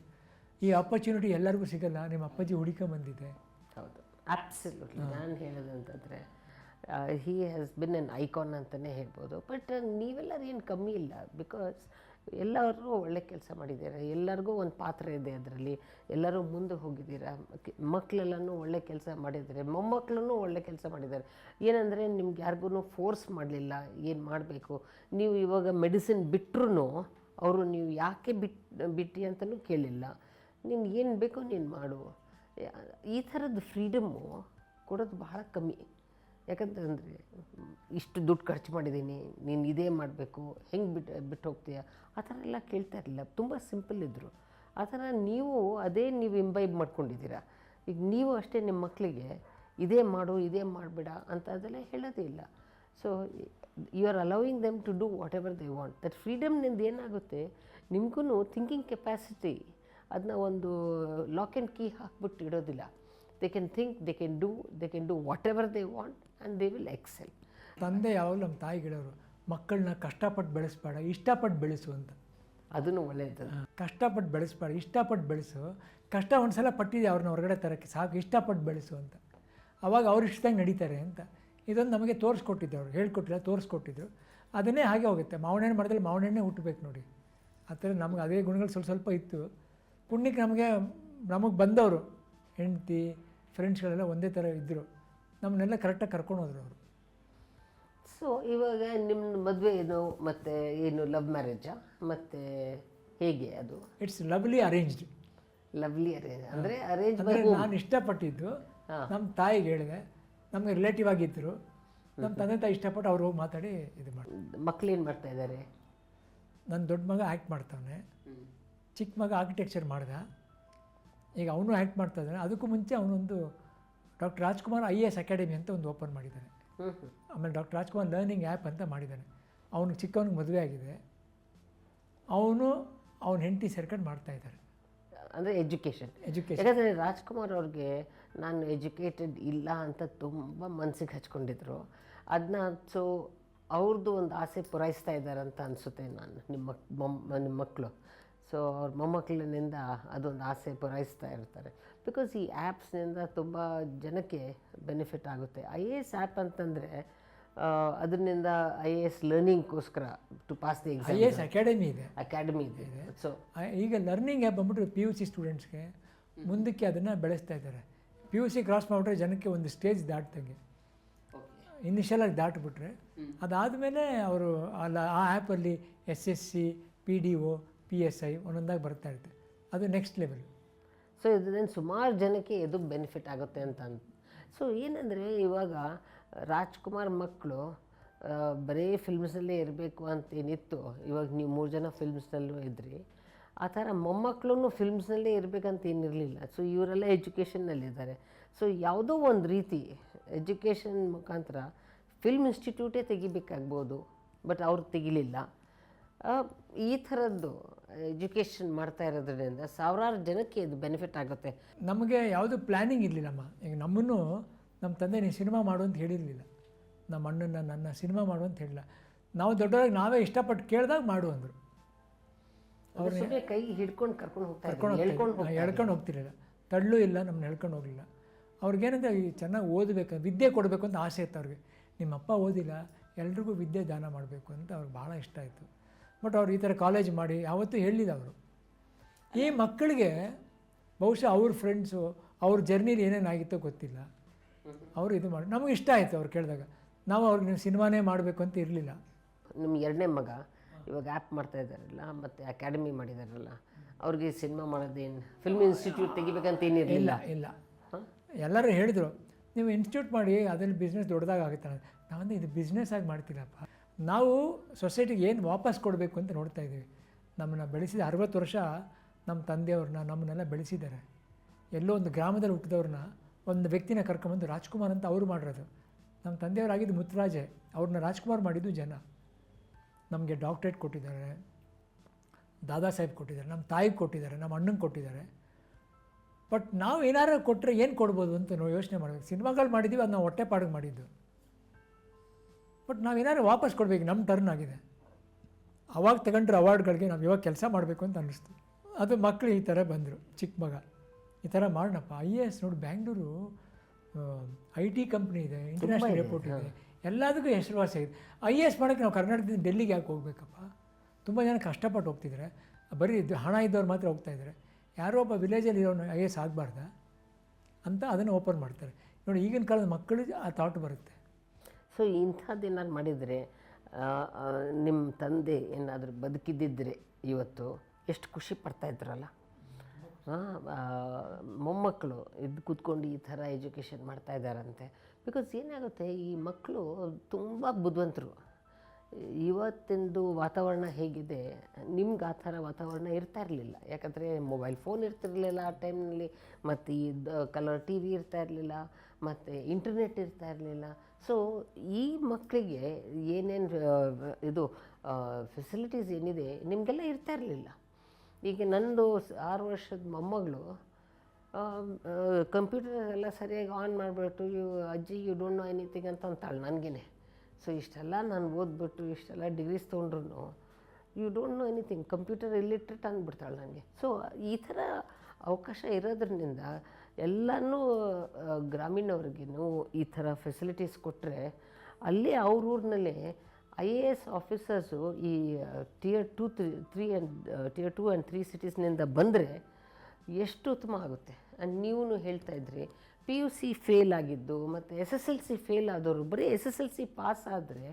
ಈ ಆಪರ್ಚುನಿಟಿ ಎಲ್ಲರಿಗೂ ಸಿಗಲ್ಲ. ನಿಮ್ಮ ಅಪ್ಪಾಜಿ ಹುಡುಕೊಂಬಂದಿದೆ. ಹೌದು, ಅಬ್ಸಲ್ಯೂಟ್ಲಿ. ನಾನು ಹೇಳೋದಂತಂದರೆ he has been an icon ಅಂತಲೇ ಹೇಳ್ಬೋದು. ಬಟ್ ನೀವೆಲ್ಲರೂ ಏನು ಕಮ್ಮಿ ಇಲ್ಲ. ಬಿಕಾಸ್ ಎಲ್ಲರೂ ಒಳ್ಳೆ ಕೆಲಸ ಮಾಡಿದ್ದಾರೆ, ಎಲ್ಲರಿಗೂ ಒಂದು ಪಾತ್ರ ಇದೆ ಅದರಲ್ಲಿ, ಎಲ್ಲರೂ ಮುಂದೆ ಹೋಗಿದ್ದೀರಾ. ಮಕ್ಕಳೆಲ್ಲನೂ ಒಳ್ಳೆ ಕೆಲಸ ಮಾಡಿದ್ದಾರೆ, ಮೊಮ್ಮಕ್ಕಳೂ ಒಳ್ಳೆ ಕೆಲಸ ಮಾಡಿದ್ದಾರೆ. ಏನಂದರೆ ನಿಮ್ಗೆ ಯಾರಿಗೂ ಫೋರ್ಸ್ ಮಾಡಲಿಲ್ಲ ಏನು ಮಾಡಬೇಕು. ನೀವು ಇವಾಗ ಮೆಡಿಸಿನ್ ಬಿಟ್ಟರು ಅವರು ನೀವು ಯಾಕೆ ಬಿಟ್ಟು ಅಂತಲೂ ಕೇಳಿಲ್ಲ. ನೀನು ಏನು ಬೇಕೋ ನೀನು ಮಾಡು. ಈ ಥರದ್ದು ಫ್ರೀಡಮ್ಮು ಕೊಡೋದು ಬಹಳ ಕಮ್ಮಿ. ಯಾಕಂತಂದರೆ ಇಷ್ಟು ದುಡ್ಡು ಖರ್ಚು ಮಾಡಿದ್ದೀನಿ, ನೀನು ಇದೇ ಮಾಡಬೇಕು, ಹೆಂಗೆ ಬಿಟ್ಟು ಹೋಗ್ತೀಯ, ಆ ಥರ ಎಲ್ಲ ಕೇಳ್ತಾ ಇರಲಿಲ್ಲ. ತುಂಬ ಸಿಂಪಲ್ ಇದ್ದರು. ಆ ಥರ ನೀವು ನೀವು ಇಂಬೈಬ್ ಮಾಡ್ಕೊಂಡಿದ್ದೀರಾ. ಈಗ ನೀವು ಅಷ್ಟೇ ನಿಮ್ಮ ಮಕ್ಕಳಿಗೆ ಇದೇ ಮಾಡು, ಇದೇ ಮಾಡಬೇಡ ಅಂತ ಅದೆಲ್ಲ ಹೇಳೋದೇ ಇಲ್ಲ. So you are allowing them to do whatever they want. That ಫ್ರೀಡಮ್ನಿಂದ ಏನಾಗುತ್ತೆ, ನಿಮಗೂ ಥಿಂಕಿಂಗ್ ಕೆಪಾಸಿಟಿ ಅದನ್ನ ಒಂದು ಲಾಕ್ ಆ್ಯಂಡ್ ಕೀ ಹಾಕ್ಬಿಟ್ಟು ಇಡೋದಿಲ್ಲ. They can think, they can do whatever they want and they will excel. ತಂದೆ ಯಾವಾಗಲೂ ನಮ್ಮ ತಾಯಿಗಳವರು ಮಕ್ಕಳನ್ನ ಕಷ್ಟಪಟ್ಟು ಬೆಳೆಸ್ಬೇಡ, ಇಷ್ಟಪಟ್ಟು ಬೆಳೆಸು ಅಂತ. ಅದನ್ನು ಒಳ್ಳೆಯದು. ಕಷ್ಟಪಟ್ಟು ಬೆಳೆಸ್ಬೇಡ, ಇಷ್ಟಪಟ್ಟು ಬೆಳೆಸು. ಕಷ್ಟ ಒಂದು ಸಲ ಪಟ್ಟಿದೆ ಅವ್ರನ್ನ ಹೊರಗಡೆ ತರೋಕ್ಕೆ, ಸಾಕು, ಇಷ್ಟಪಟ್ಟು ಬೆಳೆಸು ಅಂತ. ಆವಾಗ ಅವ್ರು ಇಷ್ಟದಂಗೆ ನಡೀತಾರೆ ಅಂತ. ಇದೊಂದು ನಮಗೆ ತೋರಿಸ್ಕೊಟ್ಟಿದ್ದು, ಅವರು ಹೇಳ್ಕೊಟ್ಟಿಲ್ಲ, ತೋರಿಸ್ಕೊಟ್ಟಿದ್ರು. ಅದನ್ನೇ ಹಾಗೆ ಹೋಗುತ್ತೆ. ಮಾವಣ್ಣೆ ಮಾಡಿದ್ರೆ ಮಾವಣ್ಣೆ ಹುಟ್ಟಬೇಕು ನೋಡಿ. ಆ ಥರ ನಮ್ಗೆ ಅದೇ ಗುಣಗಳು ಸ್ವಲ್ಪ ಇತ್ತು. ಪುಣ್ಯಕ್ಕೆ ನಮಗೆ ಬಂದವರು ಹೆಂಡತಿ ಫ್ರೆಂಡ್ಸ್ಗಳೆಲ್ಲ ಒಂದೇ ಥರ ಇದ್ದರು. ನಮ್ಮನ್ನೆಲ್ಲ ಕರೆಕ್ಟಾಗಿ ಕರ್ಕೊಂಡು ಹೋದ್ರು ಅವರು. ಸೊ ಇವಾಗ ನಿಮ್ಮ ಮದುವೆ ಏನು ಮತ್ತು ಏನು ಲವ್ ಮ್ಯಾರೇಜಾ ಮತ್ತು ಹೇಗೆ ಅದು? It's lovely arranged. Lovely arrange ಅಂದರೆ ಅರೇಂಜ್ ನಾನು ಇಷ್ಟಪಟ್ಟಿದ್ದು ನಮ್ಮ ತಾಯಿಗೆ ಹೇಳಿದೆ. ನಮಗೆ ರಿಲೇಟಿವ್ ಆಗಿದ್ದರು. ನಮ್ಮ ತಂದೆ ತಾಯಿ ಇಷ್ಟಪಟ್ಟು ಅವ್ರು ಹೋಗಿ ಮಾತಾಡಿ ಇದು ಮಾಡಿ. ಮಕ್ಕಳೇನು ಮಾಡ್ತಾ ಇದ್ದಾರೆ? ನನ್ನ ದೊಡ್ಡ ಮಗ ಆ್ಯಕ್ಟ್ ಮಾಡ್ತಾನೆ, ಚಿಕ್ಕ ಮಗ ಆರ್ಕಿಟೆಕ್ಚರ್ ಮಾಡ್ದ. ಈಗ ಅವನು ಆ್ಯಕ್ಟ್ ಮಾಡ್ತಾ ಇದ್ದಾನೆ. ಅದಕ್ಕೂ ಮುಂಚೆ ಅವನೊಂದು ಡಾಕ್ಟರ್ ರಾಜ್ಕುಮಾರ್ IAS ಅಕಾಡೆಮಿ ಅಂತ ಒಂದು ಓಪನ್ ಮಾಡಿದ್ದಾನೆ. ಆಮೇಲೆ ಡಾಕ್ಟರ್ ರಾಜ್ಕುಮಾರ್ ಲರ್ನಿಂಗ್ ಆ್ಯಪ್ ಅಂತ ಮಾಡಿದ್ದಾನೆ. ಅವನಿಗೆ ಚಿಕ್ಕವನಿಗೆ ಮದುವೆ ಆಗಿದೆ. ಅವನ ಹೆಂಡತಿ ಸೇರ್ಕೊಂಡು ಮಾಡ್ತಾಯಿದ್ದಾರೆ. ಅಂದರೆ ಎಜುಕೇಷನ್. ಯಾಕಂದರೆ ರಾಜ್ಕುಮಾರ್ ಅವ್ರಿಗೆ ನಾನು ಎಜುಕೇಟೆಡ್ ಇಲ್ಲ ಅಂತ ತುಂಬ ಮನಸ್ಸಿಗೆ ಹಚ್ಕೊಂಡಿದ್ರು. ಅದನ್ನ ಸೊ ಅವ್ರದ್ದು ಒಂದು ಆಸೆ ಪೂರೈಸ್ತಾ ಇದ್ದಾರೆ ಅಂತ ಅನಿಸುತ್ತೆ ನಾನು. ನಿಮ್ಮ ಮಕ್ಕಳು ಸೊ ಅವ್ರ ಮೊಮ್ಮಕ್ಕಳಿನಿಂದ ಅದೊಂದು ಆಸೆ ಪೂರೈಸ್ತಾ ಇರ್ತಾರೆ. ಬಿಕಾಸ್ ಈ ಆ್ಯಪ್ಸ್ನಿಂದ ತುಂಬ ಜನಕ್ಕೆ ಬೆನಿಫಿಟ್ ಆಗುತ್ತೆ. IAS ಆ್ಯಪ್ ಅಂತಂದರೆ ಅದರಿಂದ IAS ಲರ್ನಿಂಗ್ಗೋಸ್ಕರ to pass the exam IAS academy ಇದೆ. ಸೊ ಈಗ ಲರ್ನಿಂಗ್ ಆ್ಯಪ್ ಬಂದ್ಬಿಟ್ಟು PUC ಸ್ಟೂಡೆಂಟ್ಸ್ಗೆ ಮುಂದಕ್ಕೆ ಅದನ್ನು ಬೆಳೆಸ್ತಾ ಇದ್ದಾರೆ. PUC ಕ್ರಾಸ್ ಮಾಡಿಬಿಟ್ರೆ ಜನಕ್ಕೆ ಒಂದು ಸ್ಟೇಜ್ ದಾಟ್ದಂಗೆ. ಇನಿಷಿಯಲಾಗಿ ದಾಟ್ಬಿಟ್ರೆ ಅದಾದಮೇಲೆ ಅವರು ಆ ಆ್ಯಪಲ್ಲಿ SSC PDO PSI ಒಂದೊಂದಾಗಿ ಬರ್ತಾ ಇರುತ್ತೆ. ಅದು ನೆಕ್ಸ್ಟ್ ಲೆವೆಲ್. ಸೊ ಇದರಿಂದ ಸುಮಾರು ಜನಕ್ಕೆ ಇದು ಬೆನಿಫಿಟ್ ಆಗುತ್ತೆ ಅಂತ. ಸೊ ಏನಂದರೆ ಇವಾಗ ರಾಜ್ಕುಮಾರ್ ಮಕ್ಕಳು ಬರೀ ಫಿಲ್ಮ್ಸಲ್ಲೇ ಇರಬೇಕು ಅಂತೇನಿತ್ತು. ಇವಾಗ ನೀವು 3 ಜನ ಫಿಲ್ಮ್ಸ್ನಲ್ಲೂ ಇದ್ರಿ. ಆ ಥರ ಮೊಮ್ಮಕ್ಕಳು ಫಿಲ್ಮ್ಸ್ನಲ್ಲೇ ಇರಬೇಕಂತ ಏನಿರಲಿಲ್ಲ. ಸೊ ಇವರೆಲ್ಲ ಎಜುಕೇಷನ್ನಲ್ಲಿದ್ದಾರೆ. ಸೊ ಯಾವುದೋ ಒಂದು ರೀತಿ ಎಜುಕೇಷನ್ ಮುಖಾಂತರ ಫಿಲ್ಮ್ ಇನ್ಸ್ಟಿಟ್ಯೂಟೇ ತೆಗಿಬೇಕಾಗ್ಬೋದು. ಬಟ್ ಅವ್ರು ತೆಗಿಲಿಲ್ಲ. ಈ ಥರದ್ದು ಎಜುಕೇಷನ್ ಮಾಡ್ತಾ ಇರೋದ್ರಿಂದ ಸಾವಿರಾರು ಜನಕ್ಕೆ ಇದು ಬೆನಿಫಿಟ್ ಆಗುತ್ತೆ. ನಮಗೆ ಯಾವುದು ಪ್ಲ್ಯಾನಿಂಗ್ ಇರಲಿಲ್ಲಮ್ಮ. ಈಗ ನಮ್ಮನ್ನು ನಮ್ಮ ತಂದೆ ನೀನು ಸಿನಿಮಾ ಮಾಡು ಅಂತ ಹೇಳಿರಲಿಲ್ಲ. ನಮ್ಮ ಅಣ್ಣನ ನನ್ನ ಸಿನಿಮಾ ಮಾಡು ಅಂತ ಹೇಳಿಲ್ಲ. ನಾವು ದೊಡ್ಡವರಾಗಿ ನಾವೇ ಇಷ್ಟಪಟ್ಟು ಕೇಳಿದಾಗ ಮಾಡು ಅಂದರು. ಅವ್ರನ್ನ ಕೈ ಹಿಡ್ಕೊಂಡು ಎಳ್ಕೊಂಡು ಹೋಗ್ತಿರಲಿಲ್ಲ. ತಳ್ಳು ಇಲ್ಲ, ನಮ್ಮನ್ನ ಎಳ್ಕೊಂಡು ಹೋಗಲಿಲ್ಲ. ಅವ್ರಿಗೇನಂದರೆ ಚೆನ್ನಾಗಿ ಓದಬೇಕು, ವಿದ್ಯೆ ಕೊಡಬೇಕು ಅಂತ ಆಸೆ ಇತ್ತು ಅವ್ರಿಗೆ. ನಿಮ್ಮಪ್ಪ ಓದಿಲ್ಲ, ಎಲ್ರಿಗೂ ವಿದ್ಯೆ ದಾನ ಮಾಡಬೇಕು ಅಂತ ಅವ್ರಿಗೆ ಭಾಳ ಇಷ್ಟ ಆಯಿತು. ಬಟ್ ಅವ್ರು ಈ ಥರ ಕಾಲೇಜ್ ಮಾಡಿ ಯಾವತ್ತೂ ಹೇಳಿಲ್ಲ ಅವರು. ಈ ಮಕ್ಕಳಿಗೆ ಬಹುಶಃ ಅವ್ರ ಫ್ರೆಂಡ್ಸು ಅವ್ರ ಜರ್ನಿಲಿ ಏನೇನಾಗಿತ್ತೋ ಗೊತ್ತಿಲ್ಲ. ಅವರು ಇದು ಮಾಡಿ ನಮಗೆ ಇಷ್ಟ ಆಯಿತು ಅವ್ರು ಕೇಳಿದಾಗ. ನಾವು ಅವ್ರಿಗೆ ನೀವು ಸಿನಿಮಾನೇ ಮಾಡಬೇಕು ಅಂತ ಇರಲಿಲ್ಲ. ನಿಮ್ಮ 2ನೇ ಮಗ ಇವಾಗ ಆ್ಯಪ್ ಮಾಡ್ತಾ ಇದ್ದಾರಲ್ಲ ಮತ್ತು ಅಕಾಡೆಮಿ ಮಾಡಿದಾರಲ್ಲ, ಅವ್ರಿಗೆ ಸಿನಿಮಾ ಮಾಡೋದೇನು ಫಿಲ್ಮ್ ಇನ್ಸ್ಟಿಟ್ಯೂಟ್ ತೆಗಿಬೇಕಂತ ಏನಿರಲಿಲ್ಲ. ಇಲ್ಲ ಎಲ್ಲರೂ ಹೇಳಿದರು ನೀವು ಇನ್ಸ್ಟಿಟ್ಯೂಟ್ ಮಾಡಿ ಅದರಲ್ಲಿ ಬಿಸ್ನೆಸ್ ದೊಡ್ಡದಾಗ ಆಗುತ್ತೆ. ನಾವಂದ್ರೆ ಇದು ಬಿಸ್ನೆಸ್ ಆಗಿ ಮಾಡ್ತೀರಪ್ಪ. ನಾವು ಸೊಸೈಟಿಗೆ ಏನು ವಾಪಸ್ ಕೊಡಬೇಕು ಅಂತ ನೋಡ್ತಾ ಇದ್ದೀವಿ. ನಮ್ಮನ್ನು ಬೆಳೆಸಿದ 60 ವರ್ಷ ನಮ್ಮ ತಂದೆಯವ್ರನ್ನ ನಮ್ಮನ್ನೆಲ್ಲ ಬೆಳೆಸಿದ್ದಾರೆ. ಎಲ್ಲೋ ಒಂದು ಗ್ರಾಮದಲ್ಲಿ ಹುಟ್ಟಿದವ್ರನ್ನ ಒಂದು ವ್ಯಕ್ತಿನ ಕರ್ಕೊಂಬಂದು ರಾಜ್ಕುಮಾರ್ ಅಂತ ಅವರು ಮಾಡಿರೋದು. ನಮ್ಮ ತಂದೆಯವರಾಗಿದ್ದು ಮುತ್ತುರಾಜೆ, ಅವ್ರನ್ನ ರಾಜ್ಕುಮಾರ್ ಮಾಡಿದ್ದು ಜನ. ನಮಗೆ ಡಾಕ್ಟ್ರೇಟ್ ಕೊಟ್ಟಿದ್ದಾರೆ, ದಾದಾ ಸಾಹೇಬ್ ಕೊಟ್ಟಿದ್ದಾರೆ, ನಮ್ಮ ತಾಯಿಗೆ ಕೊಟ್ಟಿದ್ದಾರೆ, ನಮ್ಮ ಅಣ್ಣಂಗೆ ಕೊಟ್ಟಿದ್ದಾರೆ. ಬಟ್ ನಾವು ಏನಾರು ಕೊಟ್ಟರೆ ಏನು ಕೊಡ್ಬೋದು ಅಂತ ನಾವು ಯೋಚನೆ ಮಾಡಬೇಕು. ಸಿನಿಮಾಗಳು ಮಾಡಿದ್ದೀವಿ, ಅದು ನಾವು ಹೊಟ್ಟೆ ಪಾಡಿಗೆ ಮಾಡಿದ್ದು. ಬಟ್ ನಾವೇನಾದ್ರು ವಾಪಸ್ ಕೊಡಬೇಕು, ನಮ್ಮ ಟರ್ನ್ ಆಗಿದೆ. ಅವಾಗ ತಗೊಂಡ್ರೆ ಅವಾರ್ಡ್ಗಳಿಗೆ ನಾವು ಇವಾಗ ಕೆಲಸ ಮಾಡಬೇಕು ಅಂತ ಅನ್ನಿಸ್ತು. ಅದು ಮಕ್ಕಳು ಈ ಥರ ಬಂದರು, ಚಿಕ್ಕ ಮಗ ಈ ಥರ ಮಾಡೋಣಪ್ಪ. IAS ನೋಡಿ, ಬ್ಯಾಂಗ್ಳೂರು IT ಕಂಪ್ನಿ ಇದೆ, ಇಂಟರ್ನ್ಯಾಷನಲ್ ಏರ್ಪೋರ್ಟ್ ಇದೆ, ಎಲ್ಲದಕ್ಕೂ ಹೆಸರುವಾಸಿಯಾಗಿದೆ. IAS ಮಾಡೋಕ್ಕೆ ನಾವು ಕರ್ನಾಟಕದಿಂದ ಡೆಲ್ಲಿಗೆ ಯಾಕೆ ಹೋಗ್ಬೇಕಪ್ಪ? ತುಂಬ ಜನ ಕಷ್ಟಪಟ್ಟು ಹೋಗ್ತಿದ್ದಾರೆ, ಬರೀ ಹಣ ಇದ್ದವ್ರು ಮಾತ್ರ ಹೋಗ್ತಾಯಿದ್ದಾರೆ. ಯಾರೋ ಒಬ್ಬ ವಿಲೇಜಲ್ಲಿ ಇರೋನು IAS ಆಗಬಾರ್ದ ಅಂತ ಅದನ್ನು ಓಪನ್ ಮಾಡ್ತಾರೆ. ನೋಡಿ, ಈಗಿನ ಕಾಲದ ಮಕ್ಕಳಿಗೆ ಆ ಥಾಟ್ ಬರುತ್ತೆ. ಸೊ ಇಂಥದ್ದೇನಾದ್ರು ಮಾಡಿದರೆ ನಿಮ್ಮ ತಂದೆ ಏನಾದರೂ ಬದುಕಿದ್ದಿದ್ರೆ ಇವತ್ತು ಎಷ್ಟು ಖುಷಿ ಪಡ್ತಾಯಿದ್ರಲ್ಲ. ಮೊಮ್ಮಕ್ಕಳು ಎದ್ದು ಕೂತ್ಕೊಂಡು ಈ ಥರ ಎಜುಕೇಷನ್ ಮಾಡ್ತಾಯಿದ್ದಾರಂತೆ. ಬಿಕಾಸ್ ಏನಾಗುತ್ತೆ, ಈ ಮಕ್ಕಳು ತುಂಬ ಬುದ್ಧಿವಂತರು. ಇವತ್ತಿಂದು ವಾತಾವರಣ ಹೇಗಿದೆ, ನಿಮ್ಗೆ ಆ ಥರ ವಾತಾವರಣ ಇರ್ತಾ ಇರಲಿಲ್ಲ. ಯಾಕಂದರೆ ಮೊಬೈಲ್ ಫೋನ್ ಇರ್ತಿರಲಿಲ್ಲ ಆ ಟೈಮ್ನಲ್ಲಿ, ಮತ್ತು ಈ ಕಲರ್ TV ಇರ್ತಾ ಇರಲಿಲ್ಲ, ಮತ್ತು ಇಂಟರ್ನೆಟ್ ಇರ್ತಾ ಇರಲಿಲ್ಲ. ಸೊ ಈ ಮಕ್ಕಳಿಗೆ ಏನೇನು ಇದು ಫೆಸಿಲಿಟೀಸ್ ಏನಿದೆ ನಿಮಗೆಲ್ಲ ಇರ್ತಾ ಇರಲಿಲ್ಲ. ಈಗ ನಂದು 6 ವರ್ಷದ ಮೊಮ್ಮಗಳು ಕಂಪ್ಯೂಟರ್ ಎಲ್ಲ ಸರಿಯಾಗಿ ಆನ್ ಮಾಡಿಬಿಟ್ಟು ಅಜ್ಜಿ ಯು ಡೋಂಟ್ ನೋ ಎನಿಥಿಂಗ್ ಅಂತ ಅಂತಾಳೆ ನನಗೇ. ಸೊ ಇಷ್ಟೆಲ್ಲ ನಾನು ಓದ್ಬಿಟ್ಟು ಇಷ್ಟೆಲ್ಲ ಡಿಗ್ರೀಸ್ ತೊಗೊಂಡ್ರು you don't know anything, computer illiterate ಅಂದ್ಬಿಡ್ತಾಳೆ ನನಗೆ. ಸೊ ಈ ಥರ ಅವಕಾಶ ಇರೋದ್ರಿಂದ ಎಲ್ಲನೂ ಗ್ರಾಮೀಣವ್ರಿಗೂ ಈ ಥರ ಫೆಸಿಲಿಟೀಸ್ ಕೊಟ್ಟರೆ ಅಲ್ಲಿ ಅವ್ರ ಊರಿನಲ್ಲೇ IAS ಆಫೀಸರ್ಸು ಈ Tier 2 and 3 ಸಿಟೀಸ್ನಿಂದ ಬಂದರೆ ಎಷ್ಟು ಉತ್ತಮ ಆಗುತ್ತೆ. ಆ್ಯಂಡ್ ನೀವು ಹೇಳ್ತಾ ಇದ್ರಿ PUC ಫೇಲ್ ಆಗಿದ್ದು ಮತ್ತು SSLC ಫೇಲ್ ಆದವರು ಬರೀ SSLC ಪಾಸ್ ಆದರೆ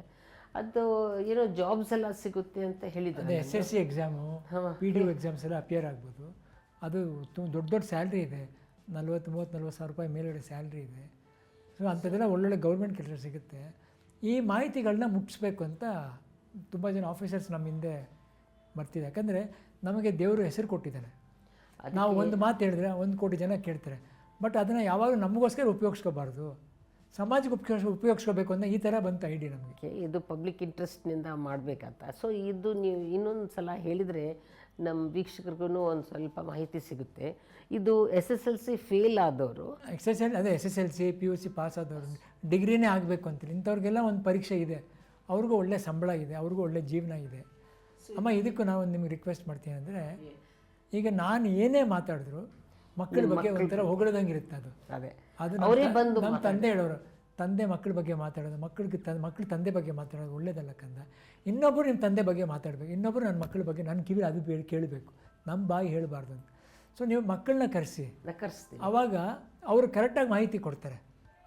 ಅದು ಏನೋ ಜಾಬ್ಸ್ ಎಲ್ಲ ಸಿಗುತ್ತೆ ಅಂತ ಹೇಳಿದ್ದಾರೆ. SSC ಎಕ್ಸಾಮು, PDO ಎಕ್ಸಾಮ್ಸ್ ಎಲ್ಲ ಅಪಿಯರ್ ಆಗ್ಬೋದು. ಅದು ದೊಡ್ಡ ಸ್ಯಾಲ್ರಿ ಇದೆ, 40,000-40,000 ರೂಪಾಯಿ ಮೇಲ್ಗಡೆ ಸ್ಯಾಲ್ರಿ ಇದೆ. ಸೊ ಅಂಥದ್ದೆಲ್ಲ ಒಳ್ಳೊಳ್ಳೆ ಗೌರ್ಮೆಂಟ್ ಕೆಲಸ ಸಿಗುತ್ತೆ. ಈ ಮಾಹಿತಿಗಳನ್ನ ಮುಟ್ಟಿಸ್ಬೇಕು ಅಂತ ತುಂಬ ಜನ ಆಫೀಸರ್ಸ್ ನಮ್ಮ ಹಿಂದೆ ಬರ್ತಿದೆ. ಯಾಕಂದರೆ ನಮಗೆ ದೇವರು ಹೆಸರು ಕೊಟ್ಟಿದ್ದಾನೆ. ನಾವು ಒಂದು ಮಾತು ಹೇಳಿದ್ರೆ 1 ಕೋಟಿ ಜನ ಕೇಳ್ತಾರೆ. ಬಟ್ ಅದನ್ನು ಯಾವಾಗಲೂ ನಮಗೋಸ್ಕರ ಉಪಯೋಗಿಸ್ಕೋಬಾರ್ದು, ಸಮಾಜಕ್ಕೆ ಉಪಯೋಗಿಸ್ಕೋಬೇಕು ಅಂತ ಈ ಥರ ಬಂತು ಐಡಿಯಾ ನಮಗೆ. ಇದು ಪಬ್ಲಿಕ್ ಇಂಟ್ರೆಸ್ಟ್ನಿಂದ ಮಾಡಬೇಕಂತ. ಸೊ ಇದು ನೀವು ಇನ್ನೊಂದು ಸಲ ಹೇಳಿದರೆ ನಮ್ಮ ವೀಕ್ಷಕರಿಗೂ ಒಂದು ಸ್ವಲ್ಪ ಮಾಹಿತಿ ಸಿಗುತ್ತೆ. ಇದು SSLC ಫೇಲ್ ಆದವರು, SSLC PUC ಪಾಸ್ ಆದವರು, ಡಿಗ್ರಿನೇ ಆಗಬೇಕು ಅಂತೀರಿ, ಇಂಥವ್ರಿಗೆಲ್ಲ ಒಂದು ಪರೀಕ್ಷೆ ಇದೆ, ಅವ್ರಿಗೂ ಒಳ್ಳೆ ಸಂಬಳ ಇದೆ, ಅವ್ರಿಗೂ ಒಳ್ಳೆ ಜೀವನ ಇದೆ. ಅಮ್ಮ ಇದಕ್ಕೂ ನಾವು ನಿಮಗೆ ರಿಕ್ವೆಸ್ಟ್ ಮಾಡ್ತೀನಿ ಅಂದರೆ, ಈಗ ನಾನು ಏನೇ ಮಾತಾಡಿದ್ರು ಮಕ್ಕಳ ಬಗ್ಗೆ ಒಂಥರ ಹೊಗಳದಂಗೆ ಇರುತ್ತೆ. ಅದು ನಮ್ಮ ತಂದೆ ಹೇಳೋರು, ತಂದೆ ಮಕ್ಕಳ ಬಗ್ಗೆ ಮಾತಾಡೋದು, ಮಕ್ಕಳು ತಂದೆ ಬಗ್ಗೆ ಮಾತಾಡೋದು ಒಳ್ಳೇದಲ್ಲ ಕಂದ. ಇನ್ನೊಬ್ಬರು ನಿಮ್ಮ ತಂದೆ ಬಗ್ಗೆ ಮಾತಾಡಬೇಕು, ಇನ್ನೊಬ್ಬರು ನನ್ನ ಮಕ್ಕಳ ಬಗ್ಗೆ ನನ್ನ ಕಿವಿ ಅದು ಕೇಳಬೇಕು, ನಮ್ಮ ಬಾಯಿ ಹೇಳಬಾರ್ದು ಅಂತ. ಸೊ ನೀವು ಮಕ್ಕಳನ್ನ ಕರೆಸ್ತೀವಿ, ಆವಾಗ ಅವರು ಕರೆಕ್ಟಾಗಿ ಮಾಹಿತಿ ಕೊಡ್ತಾರೆ.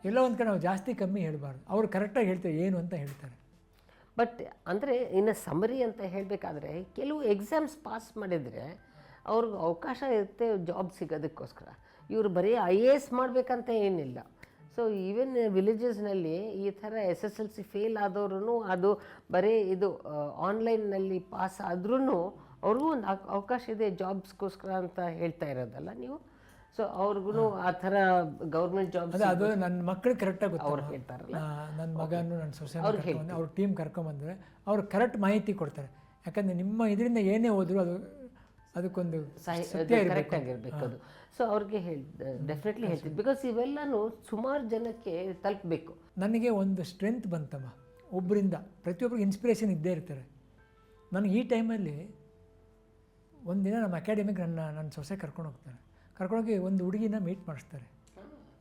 ಎಲ್ಲೋ ಒಂದು ಕಡೆ ನಾವು ಜಾಸ್ತಿ ಕಮ್ಮಿ ಹೇಳಬಾರ್ದು, ಅವರು ಕರೆಕ್ಟಾಗಿ ಹೇಳ್ತಾರೆ ಏನು ಅಂತ ಹೇಳ್ತಾರೆ. ಬಟ್ ಅಂದರೆ ಇನ್ನು ಸಮರಿ ಅಂತ ಹೇಳಬೇಕಾದ್ರೆ ಕೆಲವು ಎಕ್ಸಾಮ್ಸ್ ಪಾಸ್ ಮಾಡಿದರೆ ಅವ್ರಿಗೆ ಅವಕಾಶ ಇರುತ್ತೆ ಜಾಬ್ ಸಿಗೋದಕ್ಕೋಸ್ಕರ. ಇವರು ಬರೀ IAS ಮಾಡಬೇಕಂತ ಏನಿಲ್ಲ. ಸೊ ಈವನ್ ವಿಲೇಜಸ್ನಲ್ಲಿ ಈ ಥರ SSLC ಫೇಲ್ ಆದವ್ರೂ ಅದು ಬರೀ ಇದು ಆನ್ಲೈನ್ನಲ್ಲಿ ಪಾಸ್ ಆದ್ರೂ ಅವ್ರಿಗೂ ಒಂದು ಅವಕಾಶ ಇದೆ ಜಾಬ್ಸ್ಗೋಸ್ಕರ ಅಂತ ಹೇಳ್ತಾ ಇರೋದಲ್ಲ ನೀವು. ಸೊ ಅವ್ರಿಗೂ ಆ ಥರ ಗೌರ್ಮೆಂಟ್ ಜಾಬ್ಸ್ ಅದು ನನ್ನ ಮಕ್ಕಳು ಕರೆಕ್ಟಾಗಿ ಅವ್ರು ಹೇಳ್ತಾರಲ್ಲ, ನನ್ನ ಮಗನೂ ನನ್ನ ಸೊಸೈಟಿ ಅವ್ರ ಟೀಮ್ ಕರ್ಕೊಂಬಂದರೆ ಅವ್ರು ಕರೆಕ್ಟ್ ಮಾಹಿತಿ ಕೊಡ್ತಾರೆ. ಯಾಕಂದರೆ ನಿಮ್ಮ ಇದರಿಂದ ಏನೇ ಹೋದ್ರು ಅದಕ್ಕೊಂದು ಕರೆಕ್ಟ್ ಆಗಿರಬೇಕು ಅದು. ಸೊ ಅವ್ರಿಗೆ ಡೆಫಿನೆಟ್ಲಿ ಹೇಳ್ತೀನಿ, ಬಿಕಾಸ್ ಇವೆಲ್ಲನೂ ಸುಮಾರು ಜನಕ್ಕೆ ತಲುಪಬೇಕು. ನನಗೆ ಒಂದು ಸ್ಟ್ರೆಂತ್ ಬಂತಮ್ಮ ಒಬ್ಬರಿಂದ, ಪ್ರತಿಯೊಬ್ಬರಿಗೆ ಇನ್ಸ್ಪಿರೇಷನ್ ಇದ್ದೇ ಇರ್ತಾರೆ. ನನಗೆ ಈ ಟೈಮಲ್ಲಿ ಒಂದಿನ ನಮ್ಮ ಅಕಾಡೆಮಿಗೆ ನನ್ನ ಸೊಸೆ ಕರ್ಕೊಂಡು ಹೋಗ್ತಾರೆ. ಕರ್ಕೊಂಡೋಗಿ ಒಂದು ಹುಡುಗಿನ ಮೀಟ್ ಮಾಡಿಸ್ತಾರೆ,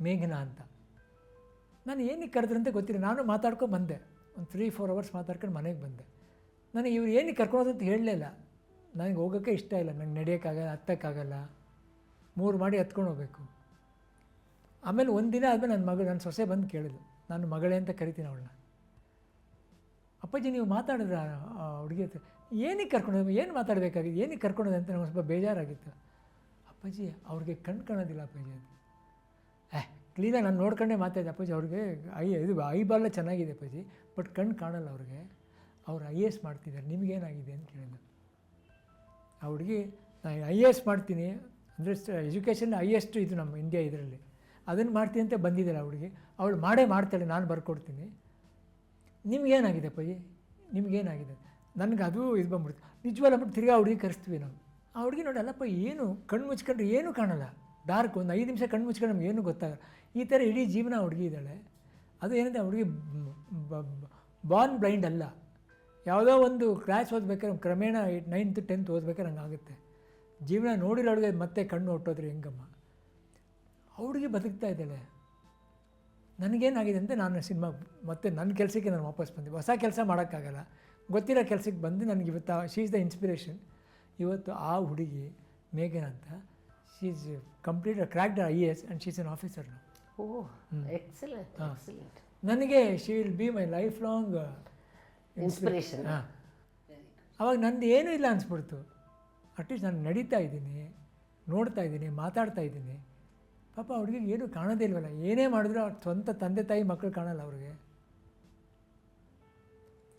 ಮೇಘನಾ ಅಂತ. ನಾನು ಏನಕ್ಕೆ ಕರೆದ್ರಂತ ಗೊತ್ತಿಲ್ಲ, ನಾನು ಮಾತಾಡ್ಕೊಂಡು ಬಂದೆ. ಒಂದು 3-4 ಅವರ್ಸ್ ಮಾತಾಡ್ಕೊಂಡು ಮನೆಗೆ ಬಂದೆ. ನನಗೆ ಇವ್ರು ಏನಕ್ಕೆ ಕರ್ಕೊಳೋದಂತ ಹೇಳಲಿಲ್ಲ. ನನಗೆ ಹೋಗೋಕ್ಕೆ ಇಷ್ಟ ಇಲ್ಲ, ನನಗೆ ನಡೆಯೋಕ್ಕಾಗಲ್ಲ, ಹತ್ತಕ್ಕಾಗಲ್ಲ, 3 ಮಾಡಿ ಹತ್ಕೊಂಡು ಹೋಗ್ಬೇಕು. ಆಮೇಲೆ ಒಂದು ದಿನ ಆದಮೇಲೆ ನನ್ನ ಸೊಸೆ ಬಂದು ಕೇಳಿದ್ರು, ನಾನು ಮಗಳೇ ಅಂತ ಕರಿತೀನಿ ಅವಳನ್ನ. ಅಪ್ಪಾಜಿ ನೀವು ಮಾತಾಡಿದ್ರ ಹುಡುಗಿ ಹತ್ರ, ಏನಕ್ಕೆ ಕರ್ಕೊಂಡು ಏನು ಮಾತಾಡಬೇಕಾಗಿದೆ, ಏನಕ್ಕೆ ಕರ್ಕೊಂಡೋದೆ ಅಂತ ನಮ್ಗೆ ಸ್ವಲ್ಪ ಬೇಜಾರಾಗಿತ್ತು. ಅಪ್ಪಾಜಿ ಅವ್ರಿಗೆ ಕಣ್ಣು ಕಾಣೋದಿಲ್ಲ ಅಪ್ಪಾಜಿ, ಅದು ಕ್ಲೀನಾಗಿ ನಾನು ನೋಡ್ಕೊಂಡೇ ಮಾತಾಡಿದೆ. ಅಪ್ಪಾಜಿ ಅವ್ರಿಗೆ ಐಬಾಲ್ಲ ಚೆನ್ನಾಗಿದೆ ಅಪ್ಪಾಜಿ, ಬಟ್ ಕಣ್ಣು ಕಾಣಲ್ಲ ಅವ್ರಿಗೆ, ಅವ್ರು IAS ಮಾಡ್ತಿದ್ದಾರೆ, ನಿಮಗೇನಾಗಿದೆ ಅಂತ ಕೇಳಿದ್ರು. ಆ ಹುಡುಗಿ ನಾನು IAS ಮಾಡ್ತೀನಿ ಅಂದರೆ ಎಜುಕೇಷನ್ ಹೈಯೆಸ್ಟ್ ಇದು ನಮ್ಮ ಇಂಡಿಯಾ ಇದರಲ್ಲಿ, ಅದನ್ನು ಮಾಡ್ತೀನಿ ಅಂತ ಬಂದಿದ್ದಾರೆ ಆ ಹುಡುಗಿ. ಅವಳು ಮಾಡ್ತಾಳೆ, ನಾನು ಬರ್ಕೊಡ್ತೀನಿ. ನಿಮ್ಗೇನಾಗಿದೆ ಅಪ್ಪಾಜಿ, ನಿಮಗೇನಾಗಿದೆ? ನನಗೆ ಅದು ಇದು ಬಂದ್ಬಿಡ್ತು ನಿಜವಲ್ಲ ಅಂದ್ಬಿಟ್ಟು ತಿರ್ಗಾ ಹುಡುಗಿ ಕರೆಸ್ತೀವಿ ನಾವು. ಆ ಹುಡುಗಿ ನೋಡಿ, ಅಲ್ಲಪ್ಪ ಏನು ಕಣ್ಣು ಮುಚ್ಕೊಂಡ್ರೆ ಏನೂ ಕಾಣಲ್ಲ, ಡಾರ್ಕ್, ಒಂದು 5 ನಿಮಿಷ ಕಣ್ಣು ಮುಚ್ಕೊಂಡು ನಮ್ಗೆ ಏನೂ ಗೊತ್ತಾಗಲ್ಲ. ಈ ಥರ ಇಡೀ ಜೀವನ ಹುಡುಗಿ ಇದ್ದಾಳೆ. ಅದು ಏನಂದರೆ ಆ ಹುಡುಗಿ ಬಾರ್ನ್ ಬ್ಲೈಂಡ್ ಅಲ್ಲ. ಯಾವುದೋ ಒಂದು ಕ್ಲಾಸ್ ಓದ್ಬೇಕಾದ್ರೆ ಕ್ರಮೇಣ 9th 10th ಓದ್ಬೇಕಾದ್ರೆ ಹಂಗಾಗುತ್ತೆ. ಜೀವನ ನೋಡಿರೋಳಿಗೆ ಮತ್ತೆ ಕಣ್ಣು ಹೊಟ್ಟೋದ್ರೆ ಹೆಂಗಮ್ಮ? ಹುಡುಗಿ ಬದುಕ್ತಾ ಇದ್ದಾಳೆ. ನನಗೇನಾಗಿದೆ ಅಂತ ನಾನು ಸಿನಿಮಾ ಮತ್ತೆ ನನ್ನ ಕೆಲಸಕ್ಕೆ ನಾನು ವಾಪಸ್ ಬಂದೆ. ಹೊಸ ಕೆಲಸ ಮಾಡೋಕ್ಕಾಗಲ್ಲ, ಗೊತ್ತಿರೋ ಕೆಲಸಕ್ಕೆ ಬಂದು ನನಗೆ ಇವತ್ತು ಶೀ ಈಸ್ ದ ಇನ್ಸ್ಪಿರೇಷನ್. ಇವತ್ತು ಆ ಹುಡುಗಿ ಮೇಘನಾ ಅಂತ, she is complete cracked IAS and she is an officer. Oh excellent excellent. ನನಗೆ she will be my life long inspiration. ಹಾಂ, ಅವಾಗ ನಂದು ಏನೂ ಇಲ್ಲ ಅನಿಸ್ಬಿಡ್ತು. ಅಟ್ಲೀಸ್ಟ್ ನಾನು ನಡೀತಾ ಇದ್ದೀನಿ, ನೋಡ್ತಾ ಇದ್ದೀನಿ, ಮಾತಾಡ್ತಾ ಇದ್ದೀನಿ. ಪಾಪ ಹುಡುಗಿಗೆ ಏನೂ ಕಾಣೋದೇ ಇಲ್ವಲ್ಲ, ಏನೇ ಮಾಡಿದ್ರು ಅವ್ರ ಸ್ವಂತ ತಂದೆ ತಾಯಿ ಮಕ್ಕಳು ಕಾಣಲ್ಲ ಅವ್ರಿಗೆ.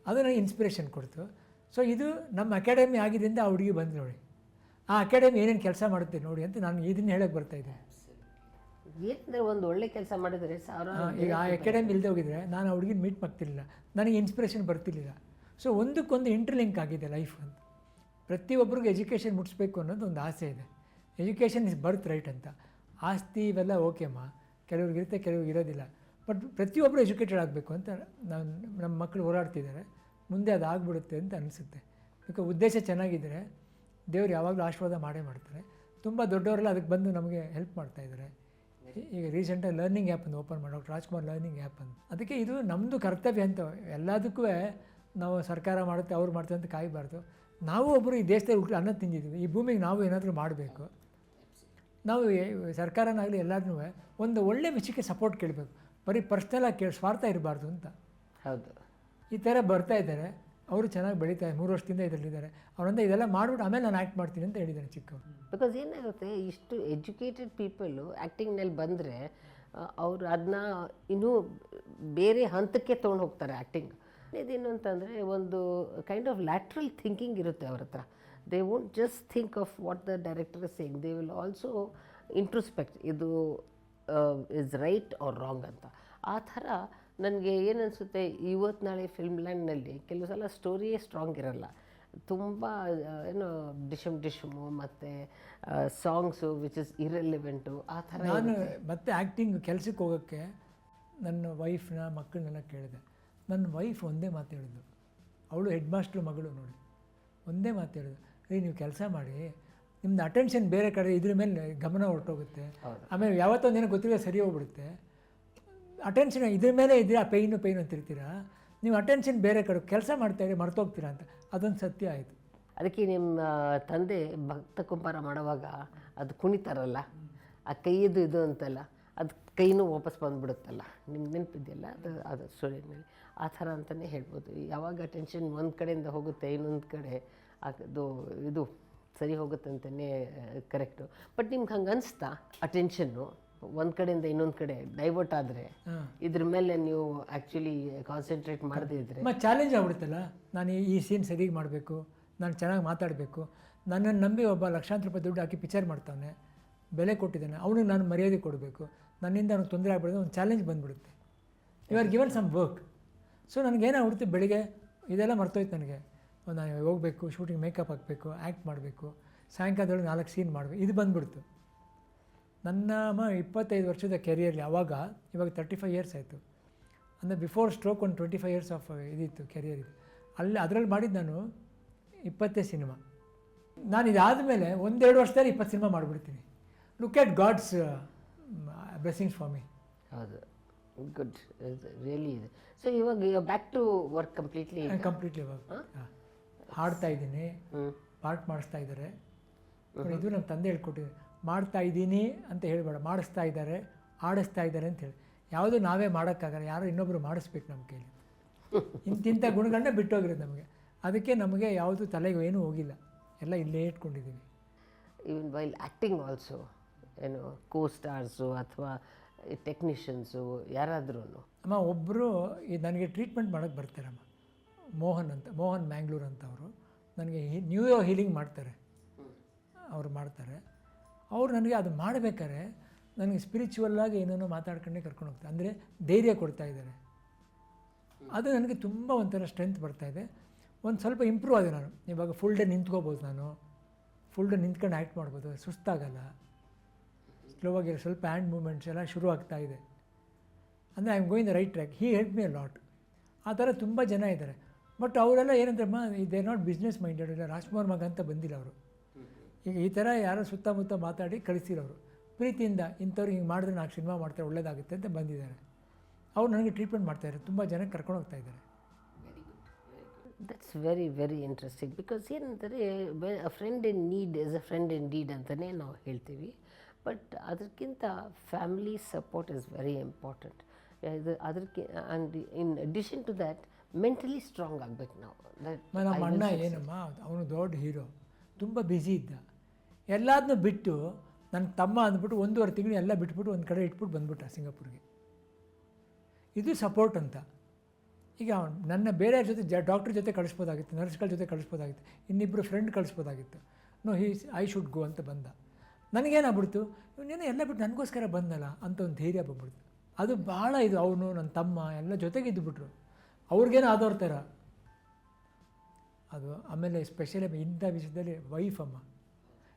ಅದು ನನಗೆ ಇನ್ಸ್ಪಿರೇಷನ್ ಕೊಡ್ತು. ಸೊ ಇದು ನಮ್ಮ ಅಕಾಡೆಮಿ ಆಗಿದ್ದರಿಂದ ಆ ಹುಡುಗಿ ಬಂದು ನೋಡಿ, ಆ ಅಕಾಡೆಮಿ ಏನೇನು ಕೆಲಸ ಮಾಡುತ್ತೆ ನೋಡಿ ಅಂತ ನಾನು ಇದನ್ನು ಹೇಳೋಕ್ಕೆ ಬರ್ತಾಯಿದ್ದೆ. ಏನಂದರೆ ಒಂದು ಒಳ್ಳೆ ಕೆಲಸ ಮಾಡಿದರೆ ಈಗ ಆ ಅಕಾಡೆಮಿ ಇಲ್ಲದೆ ಹೋಗಿದ್ರೆ ನಾನು ಆ ಹುಡುಗಿನ ಮೀಟ್ ಮಾಡ್ತಿರ್ಲಿಲ್ಲ, ನನಗೆ ಇನ್ಸ್ಪಿರೇಷನ್ ಬರ್ತಿರ್ಲಿಲ್ಲ. ಸೊ ಒಂದಕ್ಕೊಂದು ಇಂಟರ್ಲಿಂಕ್ ಆಗಿದೆ ಲೈಫ್ ಅಂತ. ಪ್ರತಿಯೊಬ್ಬರಿಗೂ ಎಜುಕೇಷನ್ ಮುಟ್ಟಿಸ್ಬೇಕು ಅನ್ನೋದು ಒಂದು ಆಸೆ ಇದೆ. ಎಜುಕೇಷನ್ ಇಸ್ ಬರ್ತ್ ರೈಟ್ ಅಂತ. ಆಸ್ತಿ ಇವೆಲ್ಲ ಓಕೆಮ್ಮ, ಕೆಲವ್ರಿಗೆ ಇರುತ್ತೆ, ಕೆಲವ್ರಿಗೆ ಇರೋದಿಲ್ಲ. ಬಟ್ ಪ್ರತಿಯೊಬ್ಬರು ಎಜುಕೇಟೆಡ್ ಆಗಬೇಕು ಅಂತ ನಮ್ಮ ಮಕ್ಕಳು ಹೋರಾಡ್ತಿದ್ದಾರೆ. ಮುಂದೆ ಅದು ಆಗ್ಬಿಡುತ್ತೆ ಅಂತ ಅನಿಸುತ್ತೆ. ಬಿಕಾಸ್ ಉದ್ದೇಶ ಚೆನ್ನಾಗಿದ್ದರೆ ದೇವ್ರು ಯಾವಾಗಲೂ ಆಶೀರ್ವಾದ ಮಾಡೇ ಮಾಡ್ತಾರೆ. ತುಂಬ ದೊಡ್ಡವರೆಲ್ಲ ಅದಕ್ಕೆ ಬಂದು ನಮಗೆ ಹೆಲ್ಪ್ ಮಾಡ್ತಾಯಿದ್ದಾರೆ. ಈಗ ರೀಸೆಂಟಾಗಿ ಲರ್ನಿಂಗ್ ಆ್ಯಪ್ ಅಂತ ಓಪನ್ ಮಾಡಿ, ಡಾಕ್ಟರ್ ರಾಜ್ಕುಮಾರ್ ಲರ್ನಿಂಗ್ ಆ್ಯಪ್ ಅಂತ. ಅದಕ್ಕೆ ಇದು ನಮ್ಮದು ಕರ್ತವ್ಯ ಅಂತ. ಎಲ್ಲದಕ್ಕೂ ನಾವು ಸರ್ಕಾರ ಮಾಡುತ್ತೆ, ಅವ್ರು ಮಾಡ್ತಾರೆ ಅಂತ ಕಾಯಬಾರ್ದು. ನಾವು ಒಬ್ಬರು ಈ ದೇಶದಲ್ಲಿ ಅನ್ನ ತಿಂದಿದ್ದೀವಿ, ಈ ಭೂಮಿಗೆ ನಾವು ಏನಾದರೂ ಮಾಡಬೇಕು. ನಾವು ಸರ್ಕಾರನಾಗಲಿ ಎಲ್ಲರೂ ಒಂದು ಒಳ್ಳೆ ವಿಷಯಕ್ಕೆ ಸಪೋರ್ಟ್ ಕೇಳಬೇಕು, ಬರೀ ಪರ್ಸ್ನಲಾಗಿ ಸ್ವಾರ್ಥ ಇರಬಾರ್ದು ಅಂತ. ಹೌದು, ಈ ಥರ ಬರ್ತಾ ಇದ್ದಾರೆ, ಅವರು ಚೆನ್ನಾಗಿ ಬೆಳೀತಾರೆ. 3 ವರ್ಷದಿಂದ ಇದರಲ್ಲಿದ್ದಾರೆ. ಅವರಂತ ಇದೆಲ್ಲ ಮಾಡಿಬಿಟ್ಟು ಆಮೇಲೆ ನಾನು ಆ್ಯಕ್ಟ್ ಮಾಡ್ತೀನಿ ಅಂತ ಹೇಳಿದ್ದಾರೆ ಚಿಕ್ಕವರು. ಬಿಕಾಸ್ ಏನಾಗುತ್ತೆ, ಇಷ್ಟು ಎಜುಕೇಟೆಡ್ ಪೀಪಲ್ಲು ಆ್ಯಕ್ಟಿಂಗ್ನಲ್ಲಿ ಬಂದರೆ ಅವರು ಅದನ್ನ ಇನ್ನೂ ಬೇರೆ ಹಂತಕ್ಕೆ ತೊಗೊಂಡು ಹೋಗ್ತಾರೆ ಆ್ಯಕ್ಟಿಂಗ್. ಇದೇನು ಅಂತಂದರೆ ಒಂದು ಕೈಂಡ್ ಆಫ್ ಲ್ಯಾಟ್ರಲ್ ಥಿಂಕಿಂಗ್ ಇರುತ್ತೆ ಅವ್ರ ಹತ್ರ. They won't just think of what the director is saying, they will also introspect, ಇದು ಇಸ್ ರೈಟ್ ಆರ್ ರಾಂಗ್ ಅಂತ. ಆ ಥರ ನನಗೆ ಏನನ್ಸುತ್ತೆ, ಇವತ್ತು ನಾಳೆ ಫಿಲ್ಮ್ ಲ್ಯಾಂಡ್ನಲ್ಲಿ ಕೆಲವು ಸಲ ಸ್ಟೋರಿಯೇ ಸ್ಟ್ರಾಂಗ್ ಇರಲ್ಲ, ತುಂಬ ಏನೋ ಡಿಶಮು ಮತ್ತು ಸಾಂಗ್ಸು ವಿಚ್ ಇಸ್ ಇರ್ರೆಲಿವೆಂಟು, ಆ ಥರ. ನಾನು ಮತ್ತೆ ಆ್ಯಕ್ಟಿಂಗ್ ಕೆಲಸಕ್ಕೆ ಹೋಗೋಕ್ಕೆ ನನ್ನ ವೈಫ್ನ ಮಕ್ಕಳನ್ನೆಲ್ಲ ಕೇಳಿದೆ. ನನ್ನ ವೈಫ್ ಒಂದೇ ಮಾತು ಹೇಳಿದ್ದು, ಅವಳು ಹೆಡ್ ಮಾಸ್ಟ್ರ್ ಮಗಳು ನೋಡಿ, ಒಂದೇ ಮಾತು ಹೇಳಿದ್ದು, ನೀವು ಕೆಲಸ ಮಾಡಿ, ನಿಮ್ಮದು ಅಟೆನ್ಷನ್ ಬೇರೆ ಕಡೆ ಇದ್ರ ಮೇಲೆ ಗಮನ ಹೊರಟೋಗುತ್ತೆ. ಆಮೇಲೆ ಯಾವತ್ತೊಂದೇನೋ ಗೊತ್ತಿಲ್ಲ ಸರಿ ಹೋಗ್ಬಿಡುತ್ತೆ. ಅಟೆನ್ಷನ್ ಇದ್ರ ಮೇಲೆ ಇದ್ರೆ ಆ ಪೈನು ಅಂತಿರ್ತೀರ, ನೀವು ಅಟೆನ್ಷನ್ ಬೇರೆ ಕಡೆ ಕೆಲಸ ಮಾಡ್ತಾಯಿದ್ರೆ ಮರ್ತೋಗ್ತೀರಾ ಅಂತ. ಅದೊಂದು ಸತ್ಯ ಆಯಿತು. ಅದಕ್ಕೆ ನಿಮ್ಮ ತಂದೆ ಭಕ್ತ ಕುಂಬಾರ ಮಾಡುವಾಗ ಅದು ಕುಣಿತಾರಲ್ಲ, ಆ ಕೈಯದು ಇದು ಅಂತಲ್ಲ, ಅದು ಕೈನೂ ವಾಪಸ್ ಬಂದುಬಿಡುತ್ತಲ್ಲ, ನಿಮ್ಗೆ ನೆನಪಿದೆಯಲ್ಲ, ಅದು ಸ್ಟೋರಿಯಲ್ಲಿ ಆ ಥರ ಅಂತಲೇ ಹೇಳ್ಬೋದು. ಯಾವಾಗ ಅಟೆನ್ಷನ್ ಒಂದು ಕಡೆಯಿಂದ ಹೋಗುತ್ತೆ ಇನ್ನೊಂದು ಕಡೆ ಅದು ಇದು ಸರಿ ಹೋಗುತ್ತೆ ಅಂತಲೇ ಕರೆಕ್ಟು. ಬಟ್ ನಿಮ್ಗೆ ಹಂಗೆ ಅನಿಸ್ತಾ ಅಟೆನ್ಷನ್ನು ಒಂದು ಕಡೆಯಿಂದ ಇನ್ನೊಂದು ಕಡೆ ಡೈವರ್ಟ್ ಆದರೆ ಇದ್ರ ಮೇಲೆ ನೀವು ಆ್ಯಕ್ಚುಲಿ ಕಾನ್ಸಂಟ್ರೇಟ್ ಮಾಡದೇ ಇದ್ದರೆ ಮತ್ತು ಚಾಲೆಂಜ್ ಆಗ್ಬಿಡುತ್ತಲ್ಲ, ನಾನು ಈ ಸೀನ್ ಸರಿಯಾಗಿ ಮಾಡಬೇಕು, ನಾನು ಚೆನ್ನಾಗಿ ಮಾತಾಡಬೇಕು, ನನ್ನನ್ನು ನಂಬಿ ಒಬ್ಬ ಲಕ್ಷಾಂತರ ರೂಪಾಯಿ ದುಡ್ಡು ಹಾಕಿ ಪಿಕ್ಚರ್ ಮಾಡ್ತಾನೆ, ಬೆಲೆ ಕೊಟ್ಟಿದ್ದಾನೆ, ಅವನಿಗೆ ನಾನು ಮರ್ಯಾದೆ ಕೊಡಬೇಕು, ನನ್ನಿಂದ ಅವ್ನಿಗೆ ತೊಂದರೆ ಆಗ್ಬಿಡೋದು, ಒಂದು ಚಾಲೆಂಜ್ ಬಂದುಬಿಡುತ್ತೆ. You are given some work. So ನನಗೇನಾಗ್ಬಿಡುತ್ತೆ, ಬೆಳಿಗ್ಗೆ ಇದೆಲ್ಲ ಮರ್ತೋಯ್ತು ನನಗೆ, ನಾನು ಹೋಗಬೇಕು, ಶೂಟಿಂಗ್ ಮೇಕಪ್ ಹಾಕಬೇಕು, ಆ್ಯಕ್ಟ್ ಮಾಡಬೇಕು, ಸಾಯಂಕಾಲದೊಳಗೆ 4 ಸೀನ್ ಮಾಡಬೇಕು, ಇದು ಬಂದುಬಿಡ್ತು. ನನ್ನ 25 ವರ್ಷದ ಕೆರಿಯರ್ಲಿ ಇವಾಗ 35 ಇಯರ್ಸ್ ಆಯಿತು. ಅಂದರೆ ಬಿಫೋರ್ ಸ್ಟ್ರೋಕ್ ಒಂದು 25 ಇಯರ್ಸ್ ಆಫ್ ಇದಿತ್ತು ಕೆರಿಯರ್ ಇದು. ಅದರಲ್ಲಿ ಮಾಡಿದ್ದು ನಾನು 20 ಸಿನಿಮಾ. ನಾನು ಇದಾದ ಮೇಲೆ 1-2 ವರ್ಷದಲ್ಲಿ 20 ಸಿನಿಮಾ ಮಾಡಿಬಿಡ್ತೀನಿ. Look at God's blessings for me. ಹೌದು, ಗುಡ್, ರಿಯಲಿ ಇದೆ. ಸೊ ಇವಾಗ ಬ್ಯಾಕ್ ಟು ವರ್ಕ್ ಕಂಪ್ಲೀಟ್ಲಿ ಇವಾಗ ಹಾಡ್ತಾ ಇದ್ದೀನಿ, ಪಾರ್ಟ್ ಮಾಡಿಸ್ತಾ ಇದ್ದಾರೆ. ಇದು ನಮ್ಮ ತಂದೆ ಹೇಳ್ಕೊಟ್ಟಿದ್ದಾರೆ, ಮಾಡ್ತಾ ಇದ್ದೀನಿ ಅಂತ ಹೇಳಬೇಡ, ಮಾಡಿಸ್ತಾ ಇದ್ದಾರೆ, ಆಡಿಸ್ತಾ ಇದ್ದಾರೆ ಅಂತ ಹೇಳಿ. ಯಾವುದೂ ನಾವೇ ಮಾಡೋಕ್ಕಾಗಲ್ಲ, ಯಾರೋ ಇನ್ನೊಬ್ಬರು ಮಾಡಿಸ್ಬೇಕು ನಮ್ಮ ಕೈಲಿ. ಇಂತಿಂಥ ಗುಣಗಳನ್ನ ಬಿಟ್ಟೋಗಿರೋದು ನಮಗೆ. ಅದಕ್ಕೆ ನಮಗೆ ಯಾವುದು ತಲೆಗೆ ಏನೂ ಹೋಗಿಲ್ಲ, ಎಲ್ಲ ಇಲ್ಲೇ ಇಟ್ಕೊಂಡಿದ್ದೀವಿ. ಈವನ್ ವೈಲ್ ಆ್ಯಕ್ಟಿಂಗ್ ಆಲ್ಸೋ ಏನು ಕೋ ಸ್ಟಾರ್ಸು ಅಥವಾ ಟೆಕ್ನಿಷಿಯನ್ಸು ಯಾರಾದ್ರೂ ಅಮ್ಮ ಒಬ್ಬರು ನನಗೆ ಟ್ರೀಟ್ಮೆಂಟ್ ಮಾಡೋಕ್ಕೆ ಬರ್ತಾರಮ್ಮ, ಮೋಹನ್ ಮ್ಯಾಂಗ್ಳೂರ್ ಅಂತ ಅವರು ನನಗೆ ನ್ಯೂಯೋ ಹೀಲಿಂಗ್ ಮಾಡ್ತಾರೆ, ಅವ್ರು ಮಾಡ್ತಾರೆ. ಅವ್ರು ನನಗೆ ಅದು ಮಾಡಬೇಕಾದ್ರೆ ನನಗೆ ಸ್ಪಿರಿಚುವಲ್ಲಾಗಿ ಏನೇನೋ ಮಾತಾಡ್ಕೊಂಡೇ ಕರ್ಕೊಂಡು ಹೋಗ್ತಾರೆ, ಅಂದರೆ ಧೈರ್ಯ ಕೊಡ್ತಾ ಇದ್ದಾರೆ. ಅದು ನನಗೆ ತುಂಬ ಒಂಥರ ಸ್ಟ್ರೆಂತ್ ಬರ್ತಾಯಿದೆ. ಒಂದು ಸ್ವಲ್ಪ ಇಂಪ್ರೂವ್ ಆದೆ ನಾನು. ಇವಾಗ ಫುಲ್ ಡೇ ನಿಂತ್ಕೋಬೋದು, ನಾನು ಫುಲ್ ಡೇ ನಿಂತ್ಕೊಂಡು ಆ್ಯಕ್ಟ್ ಮಾಡ್ಬೋದು, ಸುಸ್ತಾಗಲ್ಲ, ಸ್ಲೋವಾಗಿರೋ ಸ್ವಲ್ಪ ಹ್ಯಾಂಡ್ ಮೂಮೆಂಟ್ಸ್ ಎಲ್ಲ ಶುರು ಆಗ್ತಾಯಿದೆ. ಅಂದರೆ I am going the right track. He help me a lot. ಆ ಥರ ತುಂಬ ಜನ ಇದ್ದಾರೆ. ಬಟ್ ಅವರೆಲ್ಲ ಏನಂದ್ರಮ್ಮ, ದೇ ನಾಟ್ ಬಿಸ್ನೆಸ್ ಮೈಂಡೆಡ್. ಇಲ್ಲ ರಾಜ್ಕುಮಾರ್ ಮಗ ಅಂತ ಬಂದಿಲ್ಲ ಅವರು. ಈಗ ಈ ಥರ ಯಾರೋ ಸುತ್ತಮುತ್ತ ಮಾತಾಡಿ ಕಳಿಸಿರೋರು, ಪ್ರೀತಿಯಿಂದ ಇಂಥವ್ರು ಹಿಂಗೆ ಮಾಡಿದ್ರೆ ನಾಲ್ಕು ಸಿನಿಮಾ ಮಾಡ್ತಾರೆ ಒಳ್ಳೇದಾಗುತ್ತೆ ಅಂತ ಬಂದಿದ್ದಾರೆ. ಅವ್ರು ನನಗೆ ಟ್ರೀಟ್ಮೆಂಟ್ ಮಾಡ್ತಾಯಿದ್ದಾರೆ, ತುಂಬ ಜನಕ್ಕೆ ಕರ್ಕೊಂಡು ಹೋಗ್ತಾ ಇದ್ದಾರೆ. That's very very interesting. Because ಏನಂದರೆ a friend in need is a friend in deed ಅಂತಲೇ ನಾವು ಹೇಳ್ತೀವಿ. ಬಟ್ ಅದಕ್ಕಿಂತ family support is very important. ಅದಕ್ಕೆ and in addition to that mentally strong ಆಗಬೇಕು ನಾವು. ನಮ್ಮ ಅಣ್ಣ ಏನಮ್ಮ, ಅವನು ದೊಡ್ಡ ಹೀರೋ, ತುಂಬ ಬ್ಯುಸಿ ಇದ್ದ. ಎಲ್ಲದನ್ನೂ ಬಿಟ್ಟು ನನ್ನ ತಮ್ಮ ಅಂದ್ಬಿಟ್ಟು 1.5 ತಿಂಗಳು ಎಲ್ಲ ಬಿಟ್ಬಿಟ್ಟು ಒಂದು ಕಡೆ ಇಟ್ಬಿಟ್ಟು ಬಂದ್ಬಿಟ್ಟ ಸಿಂಗಾಪುರ್ಗೆ. ಇದು ಸಪೋರ್ಟ್ ಅಂತ. ಈಗ ನನ್ನ ಬೇರೆ ಜೊತೆ ಡಾಕ್ಟ್ರ್ ಜೊತೆ ಕಳಿಸ್ಬೋದಾಗಿತ್ತು, ನರ್ಸ್ಗಳ ಜೊತೆ ಕಳಿಸ್ಬೋದಾಗಿತ್ತು, ಇನ್ನಿಬ್ಬರು ಫ್ರೆಂಡ್ ಕಳಿಸ್ಬೋದಾಗಿತ್ತು. ನೋ ಐ ಶುಡ್ ಗೋ ಅಂತ ಬಂದ. ನನಗೇನಾಗ್ಬಿಡ್ತು, ಇವನೇನೋ ಎಲ್ಲ ಬಿಟ್ಟು ನನಗೋಸ್ಕರ ಬಂದಲ್ಲ ಅಂತ ಒಂದು ಧೈರ್ಯ ಬಂದ್ಬಿಡ್ತು. ಅದು ಭಾಳ ಇದು. ಅವನು ನನ್ನ ತಮ್ಮ ಎಲ್ಲ ಜೊತೆಗೆ ಇದ್ದುಬಿಟ್ರು, ಅವ್ರಿಗೇನೋ ಆದವ್ರ ಥರ ಅದು. ಆಮೇಲೆ ಸ್ಪೆಷಲಿ ಇಂಥ ವಿಷಯದಲ್ಲಿ ವೈಫ್ ಅಮ್ಮ,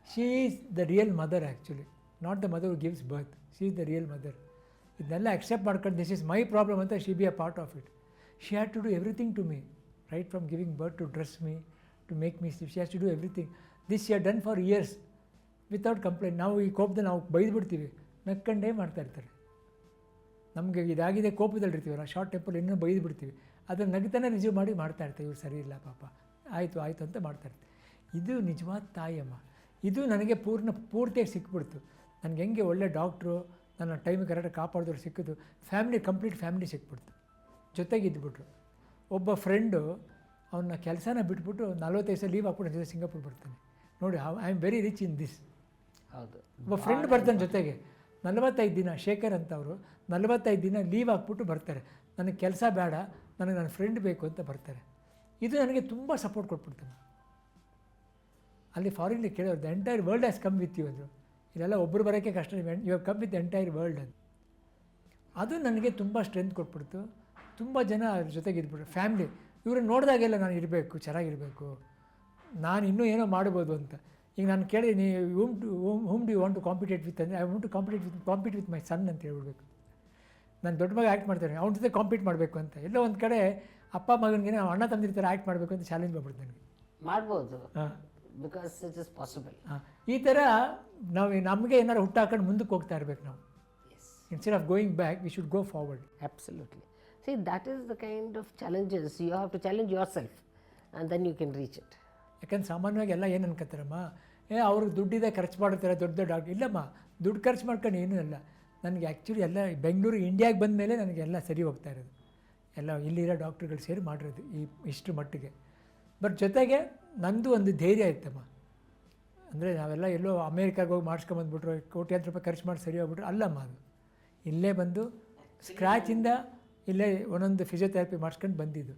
she is the real mother actually, not the mother who gives birth. She is the real mother. ಇದನ್ನೆಲ್ಲ ಅಕ್ಸೆಪ್ಟ್ ಮಾಡ್ಕೊಂಡು ದಿಸ್ ಈಸ್ ಮೈ ಪ್ರಾಬ್ಲಮ್ ಅಂತ she be a part of it. She had to do everything to me, right from giving birth to dress me, to make me sleep. She has to do everything. This she had done for years without complaint. ನಾವು ಈ ಕೋಪದಲ್ಲಿ ನಾವು ಬೈದ್ಬಿಡ್ತೀವಿ, ನಕ್ಕಂಡೇ ಮಾಡ್ತಾಯಿರ್ತಾರೆ. ನಮಗೆ ಇದಾಗಿದೆ ಕೋಪದಲ್ಲಿರ್ತೀವಲ್ಲ, short ಟೆಂಪಲ್ಲಿ ಇನ್ನೂ ಬೈದ್ಬಿಡ್ತೀವಿ, ಅದನ್ನು ನಗ್ತಾನೆ receive ಮಾಡಿ ಮಾಡ್ತಾಯಿರ್ತೀವಿ. ಇವ್ರು ಸರಿ ಇಲ್ಲ ಪಾಪ, ಆಯಿತು ಆಯಿತು ಅಂತ ಮಾಡ್ತಾಯಿರ್ತೀವಿ. ಇದು ನಿಜವಾದ ತಾಯಿಯಮ್ಮ. ಇದು ನನಗೆ ಪೂರ್ತಿಯಾಗಿ ಸಿಕ್ಬಿಡ್ತು. ನನಗೆ ಹೆಂಗೆ ಒಳ್ಳೆ ಡಾಕ್ಟ್ರು ನನ್ನ ಟೈಮಿಗೆ ಕರೆಕ್ಟಾಗಿ ಕಾಪಾಡಿದವ್ರು ಸಿಕ್ಕಿದ್ದು, ಕಂಪ್ಲೀಟ್ ಫ್ಯಾಮಿಲಿ ಸಿಕ್ಬಿಡ್ತು, ಜೊತೆಗೆ ಇದ್ದುಬಿಟ್ರು. ಒಬ್ಬ ಫ್ರೆಂಡು ಅವನ್ನ ಕೆಲಸನ ಬಿಟ್ಬಿಟ್ಟು 45 ದಿವಸ ಲೀವ್ ಹಾಕ್ಬಿಟ್ಟು ಜೊತೆ ಸಿಂಗಾಪುರ್ ಬರ್ತಾನೆ. ನೋಡಿ, I am very rich in this. ಹೌದು. ಒಬ್ಬ ಫ್ರೆಂಡ್ ಬರ್ತಾನೆ ಜೊತೆಗೆ 45 ದಿನ, ಶೇಖರ್ ಅಂತ ಅವರು 45 ದಿನ ಲೀವ್ ಹಾಕ್ಬಿಟ್ಟು ಬರ್ತಾರೆ. ನನಗೆ ಕೆಲಸ ಬೇಡ, ನನಗೆ ನನ್ನ ಫ್ರೆಂಡ್ ಬೇಕು ಅಂತ ಬರ್ತಾರೆ. ಇದು ನನಗೆ ತುಂಬ ಸಪೋರ್ಟ್ ಕೊಟ್ಬಿಡ್ತಾನೆ. ಅಲ್ಲಿ ಫಾರಿನ್ಲಿ ಕೇಳೋರು, the entire world has come with you ಅಂದರು. ಇಲ್ಲೆಲ್ಲ ಒಬ್ಬರು ಬರೋಕ್ಕೆ ಕಷ್ಟ, you have come with the entire world ಅಂತ. ಅದು ನನಗೆ ತುಂಬ ಸ್ಟ್ರೆಂತ್ ಕೊಟ್ಬಿಡ್ತು. ತುಂಬ ಜನ ಅದ್ರ ಜೊತೆಗೆ ಇದ್ಬಿಟ್ರು. ಫ್ಯಾಮ್ಲಿ ಇವ್ರನ್ನ ನೋಡಿದಾಗೆಲ್ಲ ನಾನು ಇರಬೇಕು, ಚೆನ್ನಾಗಿರಬೇಕು, ನಾನು ಇನ್ನೂ ಏನೋ ಮಾಡ್ಬೋದು ಅಂತ. ಈಗ ನಾನು ಕೇಳಿ, ನೀವು whom do you want to compete with ಅಂದರೆ, I want to compete with my son ಅಂತ ಹೇಳ್ಬಿಡ್ಬೇಕು. ನಾನು ದೊಡ್ಡ ಮಗ ಆ್ಯಕ್ಟ್ ಮಾಡ್ತೇನೆ, ಅವ್ನ ಜೊತೆ ಕಾಂಪೀಟ್ ಮಾಡಬೇಕು ಅಂತ. ಎಲ್ಲೋ ಒಂದು ಕಡೆ ಅಪ್ಪ ಮಗನಿಗೆ ನಾವು ಅಣ್ಣ ತಂದಿರ ಥರ ಆ್ಯಕ್ಟ್ ಮಾಡಬೇಕು ಅಂತ ಚಾಲೆಂಜ್ ಮಾಡ್ಬಿಡ್ತು ನನಗೆ. ಮಾಡ್ಬೋದು, ಹಾಂ, ಬಿಕಾಸ್ ಇಟ್ ಇಸ್ ಪಾಸಿಬಲ್. ಹಾಂ, ಈ ಥರ ನಮಗೆ ಏನಾರು ಹುಟ್ಟಾಕೊಂಡು ಮುಂದಕ್ಕೆ ಹೋಗ್ತಾ ಇರಬೇಕು ನಾವು. Instead of going back, we should go forward. Absolutely. See, that is the kind of challenges you have to challenge yourself and then you can reach it. ಯಾಕಂದ್ರೆ ಸಾಮಾನ್ಯವಾಗಿ ಎಲ್ಲ ಏನು ಅನ್ಕೋತಾರಮ್ಮ, ಅವ್ರಿಗೆ ದುಡ್ಡಿದೆ ಖರ್ಚು ಮಾಡ್ತಾರೆ ದೊಡ್ಡ ದೊಡ್ಡ ಡಾಕ್ಟ್ರ್. ಇಲ್ಲಮ್ಮ, ದುಡ್ಡು ಖರ್ಚು ಮಾಡ್ಕೊಂಡು ಏನೂ ಇಲ್ಲ. ನನಗೆ ಆ್ಯಕ್ಚುಲಿ ಎಲ್ಲ ಬೆಂಗಳೂರು ಇಂಡಿಯಾಗೆ ಬಂದ ಮೇಲೆ ನನಗೆಲ್ಲ ಸರಿ ಹೋಗ್ತಾ ಇರೋದು. ಎಲ್ಲ ಇಲ್ಲಿರೋ ಡಾಕ್ಟ್ರುಗಳು ಸೇರಿ ಮಾಡಿರೋದು ಇಷ್ಟು ಮಟ್ಟಿಗೆ. ಬಟ್ ಜೊತೆಗೆ ನಂದು ಒಂದು ಧೈರ್ಯ ಇತ್ತಮ್ಮ. ಅಂದರೆ ನಾವೆಲ್ಲ ಎಲ್ಲೋ ಅಮೇರಿಕಾಗೆ ಹೋಗಿ ಮಾಡಿಸ್ಕೊಂಬಂದ್ಬಿಟ್ರು, ಕೋಟ್ಯಾಂತರ ರೂಪಾಯಿ ಖರ್ಚು ಮಾಡಿ ಸರಿ ಹೋಗ್ಬಿಟ್ರು. ಅಲ್ಲಮ್ಮ, ಅದು ಇಲ್ಲೇ ಬಂದು ಸ್ಕ್ರ್ಯಾಚಿಂದ ಇಲ್ಲೇ ಒಂದೊಂದು ಫಿಸಿಯೋಥೆರಪಿ ಮಾಡಿಸ್ಕೊಂಡು ಬಂದಿದ್ದು.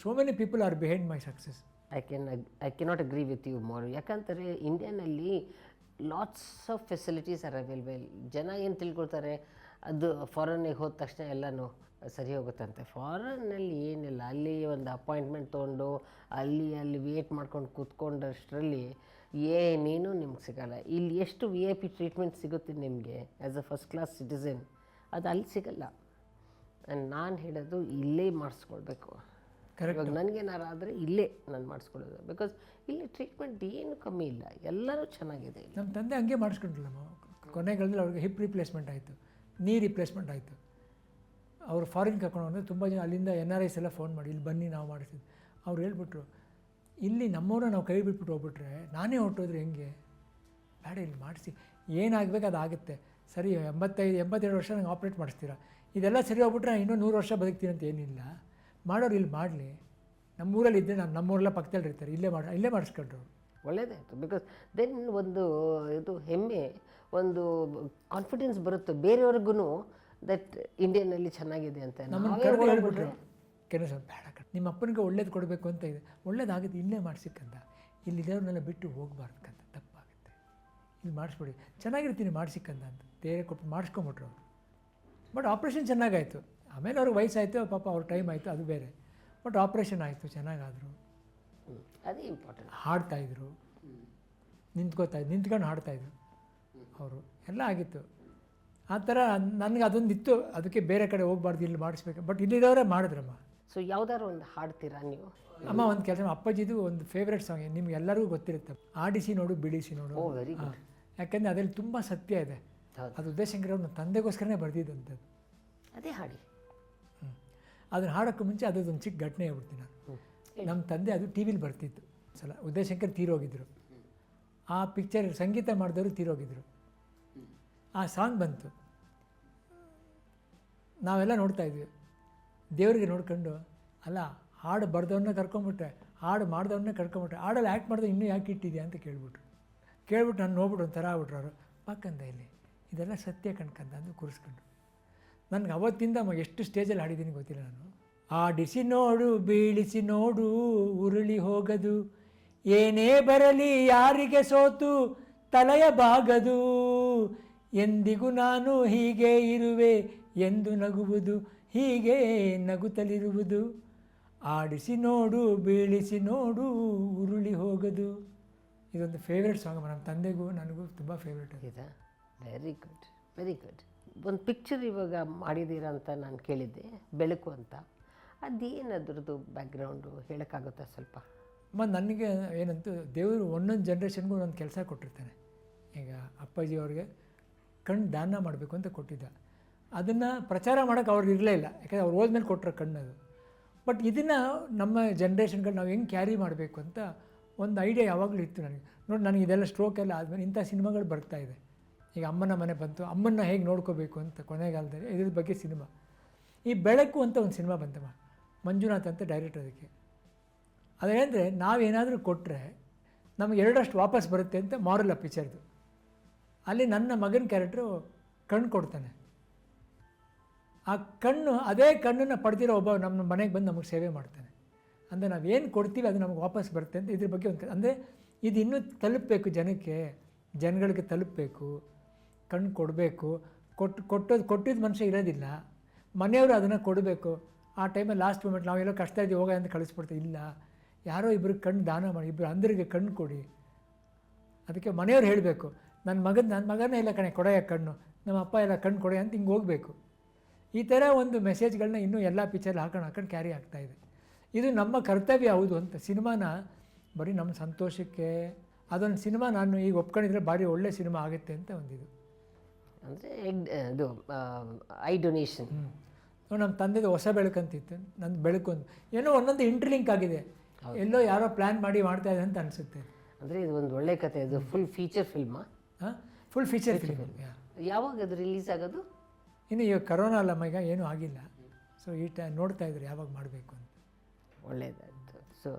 So many people are behind my success. I cannot agree with you more. ಯಾಕಂದರೆ ಇಂಡಿಯಾನಲ್ಲಿ lots of facilities are available. ಜನ ಏನು ತಿಳ್ಕೊಳ್ತಾರೆ, ಅದು ಫಾರಿನ್ನಿಗೆ ಹೋದ ತಕ್ಷಣ ಎಲ್ಲನೂ ಸರಿ ಹೋಗುತ್ತಂತೆ. ಫಾರಿನ್ನಲ್ಲಿ ಏನಿಲ್ಲ, ಅಲ್ಲಿ ಒಂದು ಅಪಾಯಿಂಟ್ಮೆಂಟ್ ತೊಗೊಂಡು ಅಲ್ಲಿ ವೇಟ್ ಮಾಡ್ಕೊಂಡು ಕೂತ್ಕೊಂಡಷ್ಟರಲ್ಲಿ ಏನೇನೂ ನಿಮ್ಗೆ ಸಿಗೋಲ್ಲ. ಇಲ್ಲಿ ಎಷ್ಟು VIP ಟ್ರೀಟ್ಮೆಂಟ್ ಸಿಗುತ್ತೆ ನಿಮಗೆ as a first class citizen, ಅದು ಅಲ್ಲಿ ಸಿಗಲ್ಲ. ಆ್ಯಂಡ್ ನಾನು ಹೇಳೋದು ಇಲ್ಲೇ ಮಾಡಿಸ್ಕೊಳ್ಬೇಕು. ಇವಾಗ ನನಗೇನಾರು ಆದರೆ ಇಲ್ಲೇ ನಾನು ಮಾಡಿಸ್ಕೊಳ್ಳೋದು. ಬಿಕಾಸ್ ಇಲ್ಲಿ ಟ್ರೀಟ್ಮೆಂಟ್ ಏನು ಕಮ್ಮಿ ಇಲ್ಲ, ಎಲ್ಲರೂ ಚೆನ್ನಾಗಿದೆ. ನಮ್ಮ ತಂದೆ ಹಂಗೆ ಮಾಡಿಸ್ಕೊಂಡ್ರಲ್ಲಮ್ಮ. ಕೊನೆಗಳಲ್ಲಿ ಅವ್ರಿಗೆ ಹಿಪ್ ರಿಪ್ಲೇಸ್ಮೆಂಟ್ ಆಯಿತು, ನೀ ರಿಪ್ಲೇಸ್ಮೆಂಟ್ ಆಯಿತು. ಅವರು ಫಾರಿನ್ ಕರ್ಕೊಂಡು ಹೋದರೆ ತುಂಬ ಜನ ಅಲ್ಲಿಂದ NRIs ಎಲ್ಲ ಫೋನ್ ಮಾಡಿ ಇಲ್ಲಿ ಬನ್ನಿ ನಾವು ಮಾಡಿಸಿದ್ವಿ. ಅವ್ರು ಹೇಳ್ಬಿಟ್ರು, ಇಲ್ಲಿ ನಮ್ಮವ್ರನ್ನ ನಾವು ಕೈ ಬಿಟ್ಬಿಟ್ಟು ಹೋಗ್ಬಿಟ್ರೆ ನಾನೇ ಹೊರಟೋದ್ರೆ ಹೆಂಗೆ, ಬೇಡ ಇಲ್ಲಿ ಮಾಡಿಸಿ, ಏನಾಗಬೇಕು ಅದು ಆಗುತ್ತೆ. ಸರಿ 82 ವರ್ಷ ನಂಗೆ ಆಪ್ರೇಟ್ ಮಾಡಿಸ್ತೀರಾ, ಇದೆಲ್ಲ ಸರಿ ಹೋಗ್ಬಿಟ್ರೆ ಇನ್ನೂ 100 ವರ್ಷ ಬದುಕ್ತೀನಿ ಅಂತ ಏನಿಲ್ಲ, ಮಾಡೋರು ಇಲ್ಲಿ ಮಾಡಲಿ, ನಮ್ಮೂರಲ್ಲಿ ಇದ್ದರೆ ನಮ್ಮೂರೆಲ್ಲ ಪಕ್ಕದಲ್ಲಿ ಇರ್ತಾರೆ, ಇಲ್ಲೇ ಮಾಡಿಸ್ಕೊಂಡ್ರು. ಒಳ್ಳೇದಾಯಿತು. ಬಿಕಾಸ್ ದೆನ್ ಒಂದು ಇದು ಹೆಮ್ಮೆ, ಒಂದು ಕಾನ್ಫಿಡೆನ್ಸ್ ಬರುತ್ತೆ ಬೇರೆಯವ್ರಿಗೂ ದಟ್ ಇಂಡಿಯನ್ನಲ್ಲಿ ಚೆನ್ನಾಗಿದೆ ಅಂತ. ನಮ್ಮನ್ನು ಕರೆದು ಹೇಳ್ಬಿಟ್ರು, ಕೆಲಸ ಬೇಡ ನಿಮ್ಮ ಅಪ್ಪನಿಗೆ ಒಳ್ಳೇದು ಕೊಡಬೇಕು ಅಂತ ಇದೆ, ಒಳ್ಳೇದಾಗುತ್ತೆ ಇಲ್ಲೇ ಮಾಡಿಸಿಕ್ಕಂತ, ಇಲ್ಲಿದ್ದವ್ರನ್ನೆಲ್ಲ ಬಿಟ್ಟು ಹೋಗಬಾರ್ದಕ್ಕಂತ, ತಪ್ಪಾಗುತ್ತೆ, ಇಲ್ಲಿ ಮಾಡಿಸ್ಬಿಡಿ, ಚೆನ್ನಾಗಿರ್ತೀನಿ ಮಾಡಿಸಿಕ್ಕಂತ ಅಂತ ಬೇರೆ ಕೊಟ್ಟು ಮಾಡಿಸ್ಕೊಂಬಿಟ್ರು ಅವರು. ಬಟ್ ಆಪ್ರೇಷನ್ ಚೆನ್ನಾಗಾಯಿತು. ಆಮೇಲೆ ಅವ್ರಿಗೆ ವಯಸ್ಸಾಯಿತು, ಪಾಪ ಅವ್ರ ಟೈಮ್ ಆಯಿತು, ಅದು ಬೇರೆ. ಬಟ್ ಆಪ್ರೇಷನ್ ಆಯಿತು, ಚೆನ್ನಾಗಾದರು. ಅದೇ ಇಂಪಾರ್ಟೆಂಟ್. ಹಾಡ್ತಾಯಿದ್ರು, ನಿಂತ್ಕೊಂಡು ಹಾಡ್ತಾಯಿದ್ರು ಅವರು, ಎಲ್ಲ ಆಗಿತ್ತು. ಆ ಥರ ನನಗೆ ಅದೊಂದಿತ್ತು, ಅದಕ್ಕೆ ಬೇರೆ ಕಡೆ ಹೋಗ್ಬಾರ್ದು, ಇಲ್ಲಿ ಮಾಡಿಸ್ಬೇಕು. ಬಟ್ ಇಲ್ಲಿದ್ದವರೇ ಮಾಡಿದ್ರಮ್ಮ. ಸೊ ಯಾವ್ದಾದ್ರು ಒಂದು ಹಾಡ್ತೀರಾ ನೀವು? ಅಮ್ಮ ಒಂದು ಕೆಲಸ, ಅಪ್ಪಾಜಿದು ಒಂದು ಫೇವ್ರೆಟ್ ಸಾಂಗ್ ನಿಮ್ಗೆ ಎಲ್ಲರಿಗೂ ಗೊತ್ತಿರುತ್ತೆ, ಆಡಿಸಿ ನೋಡು ಬಿಡಿಸಿ ನೋಡು. ಓ ವೆರಿ ಗುಡ್. ಯಾಕೆಂದರೆ ಅದರಲ್ಲಿ ತುಂಬ ಸತ್ಯ ಇದೆ. ಅದು ಉದಯಶಂಕರ್ ಅವ್ರನ್ನ ತಂದೆಗೋಸ್ಕರನೇ ಬರೆದಿದ್ದಂಥದ್ದು. ಅದೇ ಹಾಡಿ. ಅದನ್ನು ಹಾಡೋಕ್ಕೂ ಮುಂಚೆ ಅದೊಂದು ಚಿಕ್ಕ ಘಟನೆ ಹೇಳ್ಬಿಡ್ತೀನಿ ನಾನು. ನಮ್ಮ ತಂದೆ ಅದು ಟಿ ವಿಲಿ ಬರ್ತಿತ್ತು ಸಲ, ಉದಯಶಂಕರ್ ತೀರೋಗಿದ್ರು. ಆ ಪಿಕ್ಚರ್ ಸಂಗೀತ ಮಾಡಿದವರು ತೀರೋಗಿದ್ರು. ಆ ಸಾಂಗ್ ಬಂತು, ನಾವೆಲ್ಲ ನೋಡ್ತಾಯಿದ್ವಿ. ದೇವರಿಗೆ ನೋಡ್ಕೊಂಡು, ಅಲ್ಲ ಹಾಡು ಬರ್ದವ್ರನ್ನ ಕರ್ಕೊಂಬಿಟ್ರೆ, ಹಾಡು ಮಾಡ್ದವ್ರನ್ನೇ ಕರ್ಕೊಂಬಿಟ್ರೆ, ಹಾಡಲ್ಲಿ ಆ್ಯಕ್ಟ್ ಮಾಡಿದ್ರೆ ಇನ್ನೂ ಯಾಕೆ ಇಟ್ಟಿದ್ಯಾ ಅಂತ ಕೇಳ್ಬಿಟ್ಟು ನಾನು ನೋಡ್ಬಿಟ್ಟು ಒಂಥರ ಆಗ್ಬಿಟ್ರು ಅವರು. ಪಕ್ಕಂದ ಇಲ್ಲಿ ಇದೆಲ್ಲ ಸತ್ಯ ಕಣ್ಕಂದ ಅಂದು ಕೂರಿಸ್ಕೊಂಡು. ನನಗೆ ಅವತ್ತಿಂದ ಎಷ್ಟು ಸ್ಟೇಜಲ್ಲಿ ಹಾಡಿದ್ದೀನಿ ಗೊತ್ತಿಲ್ಲ ನಾನು. ಆಡಿಸಿ ನೋಡು ಬೀಳಿಸಿ ನೋಡು ಉರುಳಿ ಹೋಗದು, ಏನೇ ಬರಲಿ ಯಾರಿಗೆ ಸೋತು ತಲೆಯ ಬಾಗದು, ಎಂದಿಗೂ ನಾನು ಹೀಗೆ ಇರುವೆ ಎಂದು ನಗುವುದು, ಹೀಗೆ ನಗುತ್ತಲಿರುವುದು, ಆಡಿಸಿ ನೋಡು ಬೀಳಿಸಿ ನೋಡು ಉರುಳಿ ಹೋಗದು. ಇದೊಂದು ಫೇವ್ರೆಟ್ ಸಾಂಗ್ ನಮ್ಮ ತಂದೆಗೂ ನನಗೂ ತುಂಬ ಫೇವ್ರೆಟ್ ಆಗಿದೆ. Very good, very good. ಒಂದು ಪಿಕ್ಚರ್ ಇವಾಗ ಮಾಡಿದ್ದೀರಾ ಅಂತ ನಾನು ಕೇಳಿದ್ದೆ, ಬೆಳಕು ಅಂತ. ಅದೇನು ಅದ್ರದ್ದು ಬ್ಯಾಕ್ಗ್ರೌಂಡು ಹೇಳೋಕ್ಕಾಗುತ್ತಾ ಸ್ವಲ್ಪ? ಮತ್ತು ನನಗೆ ಏನಂತೂ ದೇವರು ಒಂದೊಂದು ಜನ್ರೇಷನ್ಗೂ ಒಂದೊಂದು ಕೆಲಸ ಕೊಟ್ಟಿರ್ತಾನೆ. ಈಗ ಅಪ್ಪಾಜಿ ಅವ್ರಿಗೆ ಕಣ್ಣು ದಾನ ಮಾಡಬೇಕು ಅಂತ ಕೊಟ್ಟಿದ್ದ, ಅದನ್ನು ಪ್ರಚಾರ ಮಾಡೋಕ್ಕೆ ಅವ್ರಿಗೆ ಇರಲೇ ಇಲ್ಲ, ಯಾಕಂದರೆ ಅವ್ರು ಹೋದ್ಮೇಲೆ ಕೊಟ್ಟರೆ ಕಣ್ಣದು. ಬಟ್ ಇದನ್ನು ನಮ್ಮ ಜನ್ರೇಷನ್ಗಳು ನಾವು ಹೆಂಗೆ ಕ್ಯಾರಿ ಮಾಡಬೇಕು ಅಂತ ಒಂದು ಐಡಿಯಾ ಯಾವಾಗಲೂ ಇತ್ತು ನನಗೆ. ನೋಡಿ, ನನಗೆ ಇದೆಲ್ಲ ಸ್ಟ್ರೋಕ್ ಎಲ್ಲ ಆದಮೇಲೆ ಇಂಥ ಸಿನಿಮಾಗಳು ಬರ್ತಾಯಿದೆ. ಈಗ ಅಮ್ಮನ ಮನೆ ಬಂತು, ಅಮ್ಮನ್ನ ಹೇಗೆ ನೋಡ್ಕೋಬೇಕು ಅಂತ ಕೊನೆಗಾಲದಲ್ಲಿ ಇದ್ರ ಬಗ್ಗೆ ಸಿನಿಮಾ. ಈ ಬೆಳಕು ಅಂತ ಒಂದು ಸಿನಿಮಾ ಬಂತಮ್ಮ, ಮಂಜುನಾಥ್ ಅಂತ ಡೈರೆಕ್ಟರ್. ಅದಕ್ಕೆ ಅದೇನೆಂದರೆ, ನಾವೇನಾದರೂ ಕೊಟ್ಟರೆ ನಮಗೆ ಎರಡಷ್ಟು ವಾಪಸ್ ಬರುತ್ತೆ ಅಂತ ಮಾರಲ್ ಆ ಪಿಕ್ಚರ್ದು. ಅಲ್ಲಿ ನನ್ನ ಮಗನ ಕ್ಯಾರೆಕ್ಟ್ರು ಕಣ್ಣು ಕೊಡ್ತಾನೆ. ಆ ಕಣ್ಣು, ಅದೇ ಕಣ್ಣನ್ನು ಪಡೆದಿರೋ ಒಬ್ಬ ನಮ್ಮ ಮನೆಗೆ ಬಂದು ನಮಗೆ ಸೇವೆ ಮಾಡ್ತಾನೆ. ಅಂದರೆ ನಾವೇನು ಕೊಡ್ತೀವಿ ಅದು ನಮಗೆ ವಾಪಸ್ ಬರುತ್ತೆ ಅಂತ ಇದ್ರ ಬಗ್ಗೆ ಒಂದು, ಅಂದರೆ ಇದು ಇನ್ನೂ ತಲುಪಬೇಕು ಜನಗಳಿಗೆ ತಲುಪಬೇಕು. ಕಣ್ಣು ಕೊಡಬೇಕು, ಕೊಟ್ಟಿದ್ದ ಮನುಷ್ಯ ಇರೋದಿಲ್ಲ, ಮನೆಯವರು ಅದನ್ನು ಕೊಡಬೇಕು. ಆ ಟೈಮಲ್ಲಿ ಲಾಸ್ಟ್ ಮೂಮೆಂಟ್ ನಾವೆಲ್ಲೋ ಕಷ್ಟ ಇದ್ದೀವಿ ಹೋಗ ಅಂತ ಕಳಿಸ್ಬಿಡ್ತೀವಿ. ಇಲ್ಲ, ಯಾರೋ ಇಬ್ಬರಿಗೆ ಕಣ್ಣು ದಾನ ಮಾಡಿ, ಇಬ್ಬರು ಅಂದರಿಗೆ ಕಣ್ಣು ಕೊಡಿ. ಅದಕ್ಕೆ ಮನೆಯವ್ರು ಹೇಳಬೇಕು, ನನ್ನ ಮಗನೇ ಇಲ್ಲ ಕಣೆ ಕೊಡೆಯ ಕಣ್ಣು, ನಮ್ಮ ಅಪ್ಪ ಎಲ್ಲ ಕಣ್ಣು ಕೊಡೆ ಅಂತ ಹಿಂಗೆ ಹೋಗಬೇಕು. ಈ ಥರ ಒಂದು ಮೆಸೇಜ್ಗಳನ್ನ ಇನ್ನೂ ಎಲ್ಲ ಪಿಕ್ಚರ್ಲಿ ಹಾಕೊಂಡು ಕ್ಯಾರಿ ಆಗ್ತಾಯಿದೆ. ಇದು ನಮ್ಮ ಕರ್ತವ್ಯ ಹೌದು ಅಂತ. ಸಿನಿಮಾನ ಬರೀ ನಮ್ಮ ಸಂತೋಷಕ್ಕೆ ಅದೊಂದು ಸಿನಿಮಾ ನಾನು ಈಗ ಒಪ್ಕೊಂಡಿದ್ರೆ ಭಾರಿ ಒಳ್ಳೆ ಸಿನಿಮಾ ಆಗುತ್ತೆ ಅಂತ ಒಂದಿದು. ಅಂದರೆ ಇದು ಐ ಡೊನೇಷನ್. ನಮ್ಮ ತಂದೆದು ಹೊಸ ಬೆಳಕಂತಿತ್ತು, ನನ್ನ ಬೆಳಕು ಅಂತ ಏನೋ ಒಂದೊಂದು ಇಂಟರ್ಲಿಂಕ್ ಆಗಿದೆ, ಎಲ್ಲೋ ಯಾರೋ ಪ್ಲ್ಯಾನ್ ಮಾಡಿ ಮಾಡ್ತಾ ಇದೆ ಅಂತ ಅನಿಸುತ್ತೆ. ಅಂದರೆ ಇದು ಒಂದು ಒಳ್ಳೆ ಕತೆ. ಇದು ಫುಲ್ ಫೀಚರ್ ಫಿಲ್ಮಾ? ಹಾಂ, ಫುಲ್ ಫೀಚರ್ ಫಿಲ್ಮ್. ಯಾವಾಗ ಅದು ರಿಲೀಸ್ ಆಗೋದು? ಇನ್ನು ಈಗ ಕರೋನಾ ಅಲ್ಲಮ್ಮ, ಈಗ ಏನೂ ಆಗಿಲ್ಲ. ಸೊ ಈ ನೋಡ್ತಾ ಇದ್ರು ಯಾವಾಗ ಮಾಡಬೇಕು ಅಂತ. ಒಳ್ಳೇದಾಯಿತು. So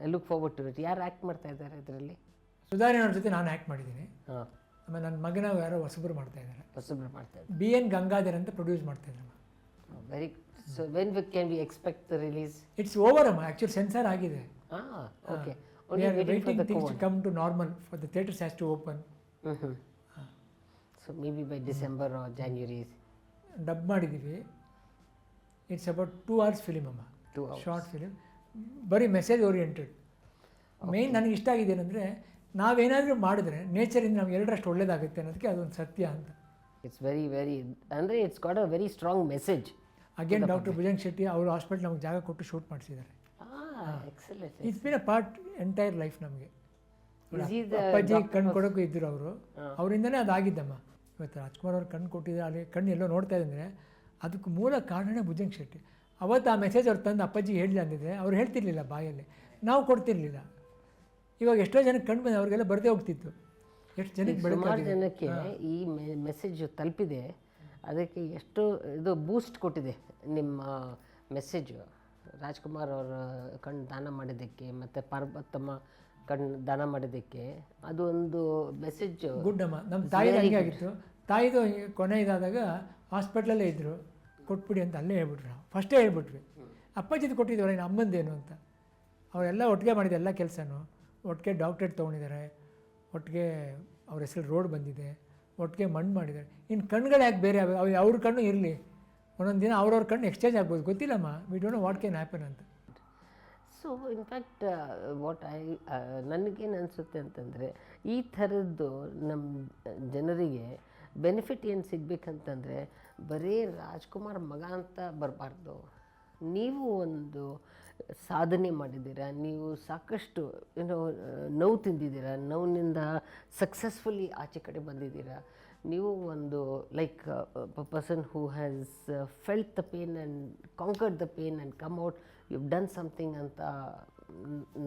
I look forward to it. ಯಾರು ಆ್ಯಕ್ಟ್ ಮಾಡ್ತಾ ಇದ್ದಾರೆ ಇದರಲ್ಲಿ? ಸುಧಾರಿನವ್ರ ಜೊತೆ ನಾನು ಆ್ಯಕ್ಟ್ ಮಾಡಿದ್ದೀನಿ. ಹಾಂ. ಆಮೇಲೆ ನನ್ನ ಮಗನ ಯಾರೋ ಹೊಸಬ್ರು ಮಾಡ್ತಾ ಇದ್ದಾರೆ, ಮಾಡ್ತಾ ಇದ್ದಾರೆ. BN ಗಂಗಾಧರ್ ಅಂತ ಪ್ರೊಡ್ಯೂಸ್ ಮಾಡ್ತಾ ಇದ್ದಾರೆ. Very good. So when can we expect the release? It's over ಅಮ್ಮ, ಆ್ಯಕ್ಚುಲಿ ಸೆನ್ಸಾರ್ ಆಗಿದೆ. Okay. We are waiting things to come to normal for the theatres has to open. So maybe by December or January. Dub ಮಾಡಿದ್ದೀವಿ. It's about 2 hours film ಅಮ್ಮ, 2 hours short film, ಬರೀ message oriented. Main ನನಗೆ ಇಷ್ಟ ಆಗಿದೆ ಏನಂದರೆ, ನಾವೇನಾದರೂ ಮಾಡಿದ್ರೆ ನೇಚರಿಂದ ನಮ್ಗೆ ಎರಡರಷ್ಟು ಒಳ್ಳೇದಾಗುತ್ತೆ ಅನ್ನೋದಕ್ಕೆ ಅದೊಂದು ಸತ್ಯ ಅಂತ. ಇಟ್ಸ್ ವೆರಿ ಅಂದರೆ it's got a very strong message. Again doctor Bhujang Shetty ಅವ್ರ ಹಾಸ್ಪಿಟಲ್ ನಮ್ಗೆ ಜಾಗ ಕೊಟ್ಟು ಶೂಟ್ ಮಾಡಿಸಿದ್ದಾರೆ. Excellent. It's been a part entire life ನಮಗೆ. ಅಪ್ಪಾಜಿ ಕಣ್ಣು ಕೊಡೋಕ್ಕೂ ಇದ್ದರು ಅವರು, ಅವರಿಂದನೇ ಅದಾಗಿದ್ದಮ್ಮ. ಇವತ್ತು ರಾಜ್ಕುಮಾರ್ ಅವ್ರು ಕಣ್ಣು ಕೊಟ್ಟಿದ್ದಾರೆ, ಅಲ್ಲಿ ಕಣ್ಣು ಎಲ್ಲೋ ನೋಡ್ತಾ ಇದ್ದರೆ ಅದಕ್ಕೆ ಮೂಲ ಕಾರಣನೇ ಭುಜಂಗ್ ಶೆಟ್ಟಿ. ಅವತ್ತು ಆ ಮೆಸೇಜ್ ಅವ್ರು ತಂದು ಅಪ್ಪಾಜಿಗೆ ಹೇಳಿಲ್ಲ ಅಂದಿದ್ರೆ ಅವ್ರು ಹೇಳ್ತಿರ್ಲಿಲ್ಲ ಬಾಯಲ್ಲಿ, ನಾವು ಕೊಡ್ತಿರ್ಲಿಲ್ಲ. ಇವಾಗ ಎಷ್ಟೋ ಜನಕ್ಕೆ ಕಣ್ಣು ಬಂದು ಅವ್ರಿಗೆಲ್ಲ ಬರದೇ ಹೋಗ್ತಿತ್ತು. ಎಷ್ಟು ಜನಕ್ಕೆ ಸುಮಾರು ಜನಕ್ಕೆ ಈ ಮೆಸೇಜ್ ತಲುಪಿದೆ. ಅದಕ್ಕೆ ಎಷ್ಟು ಇದು ಬೂಸ್ಟ್ ಕೊಟ್ಟಿದೆ ನಿಮ್ಮ ಮೆಸೇಜು. ರಾಜ್ಕುಮಾರ್ ಅವರ ಕಣ್ಣು ದಾನ ಮಾಡಿದ್ದಕ್ಕೆ ಮತ್ತು ಪಾರ್ವತಮ್ಮ ಕಣ್ಣು ದಾನ ಮಾಡಿದ್ದಕ್ಕೆ ಅದು ಒಂದು ಮೆಸೇಜ್. ಗುಡ್ ಅಮ್ಮ. ನಮ್ಮ ತಾಯಿ ಹಂಗೆ ಆಗಿತ್ತು. ತಾಯಿದು ಕೊನೆ ಇದಾದಾಗ ಹಾಸ್ಪಿಟ್ಲಲ್ಲೇ ಇದ್ದರು, ಕೊಟ್ಬಿಡಿ ಅಂತ ಅಲ್ಲೇ ಹೇಳ್ಬಿಟ್ರು. ಫಸ್ಟೇ ಹೇಳ್ಬಿಟ್ವಿ. ಅಪ್ಪಾಜಿದು ಕೊಟ್ಟಿದ್ದೀವಲ್ಲ ಇನ್ನು ಅಮ್ಮಂದೇನು ಅಂತ. ಅವರೆಲ್ಲ ಒಟ್ಟಿಗೆ ಮಾಡಿದ ಎಲ್ಲ ಕೆಲಸನೂ ಒಟ್ಟಿಗೆ ಡಾಕ್ಟ್ರೇಟ್ ತೊಗೊಂಡಿದ್ದಾರೆ, ಒಟ್ಟಿಗೆ ಅವ್ರ ಹೆಸರು ರೋಡ್ ಬಂದಿದೆ, ಒಟ್ಟಿಗೆ ಮಣ್ಣು ಮಾಡಿದ್ದಾರೆ. ಇನ್ನು ಕಣ್ಗಳು ಯಾಕೆ ಬೇರೆ ಅವ್ರ ಕಣ್ಣು ಇರಲಿ, ಒಂದೊಂದು ದಿನ ಅವ್ರವ್ರ ಕಣ್ಣು ಎಕ್ಸ್ಚೇಂಜ್ ಆಗ್ಬೋದು, ಗೊತ್ತಿಲ್ಲಮ್ಮ. We don't know what can happen ಅಂತ. ಸೊ ಇನ್ಫ್ಯಾಕ್ಟ್ ವಾಟ್ ನನಗೇನು ಅನಿಸುತ್ತೆ ಅಂತಂದರೆ, ಈ ಥರದ್ದು ನಮ್ಮ ಜನರಿಗೆ ಬೆನಿಫಿಟ್ ಏನು ಸಿಗಬೇಕಂತಂದರೆ ಬರೀ ರಾಜ್ಕುಮಾರ್ ಮಗ ಅಂತ ಬರಬಾರ್ದು. ನೀವು ಒಂದು ಸಾಧನೆ ಮಾಡಿದ್ದೀರಾ, ನೀವು ಸಾಕಷ್ಟು ನೋವು ತಿಂದಿದ್ದೀರಾ, ನೋವಿನಿಂದ ಸಕ್ಸಸ್ಫುಲಿ ಆಚೆ ಕಡೆ ಬಂದಿದ್ದೀರಾ. ನೀವು ಒಂದು like person who has felt the pain and conquered the pain and come out, you done something ಅಂತ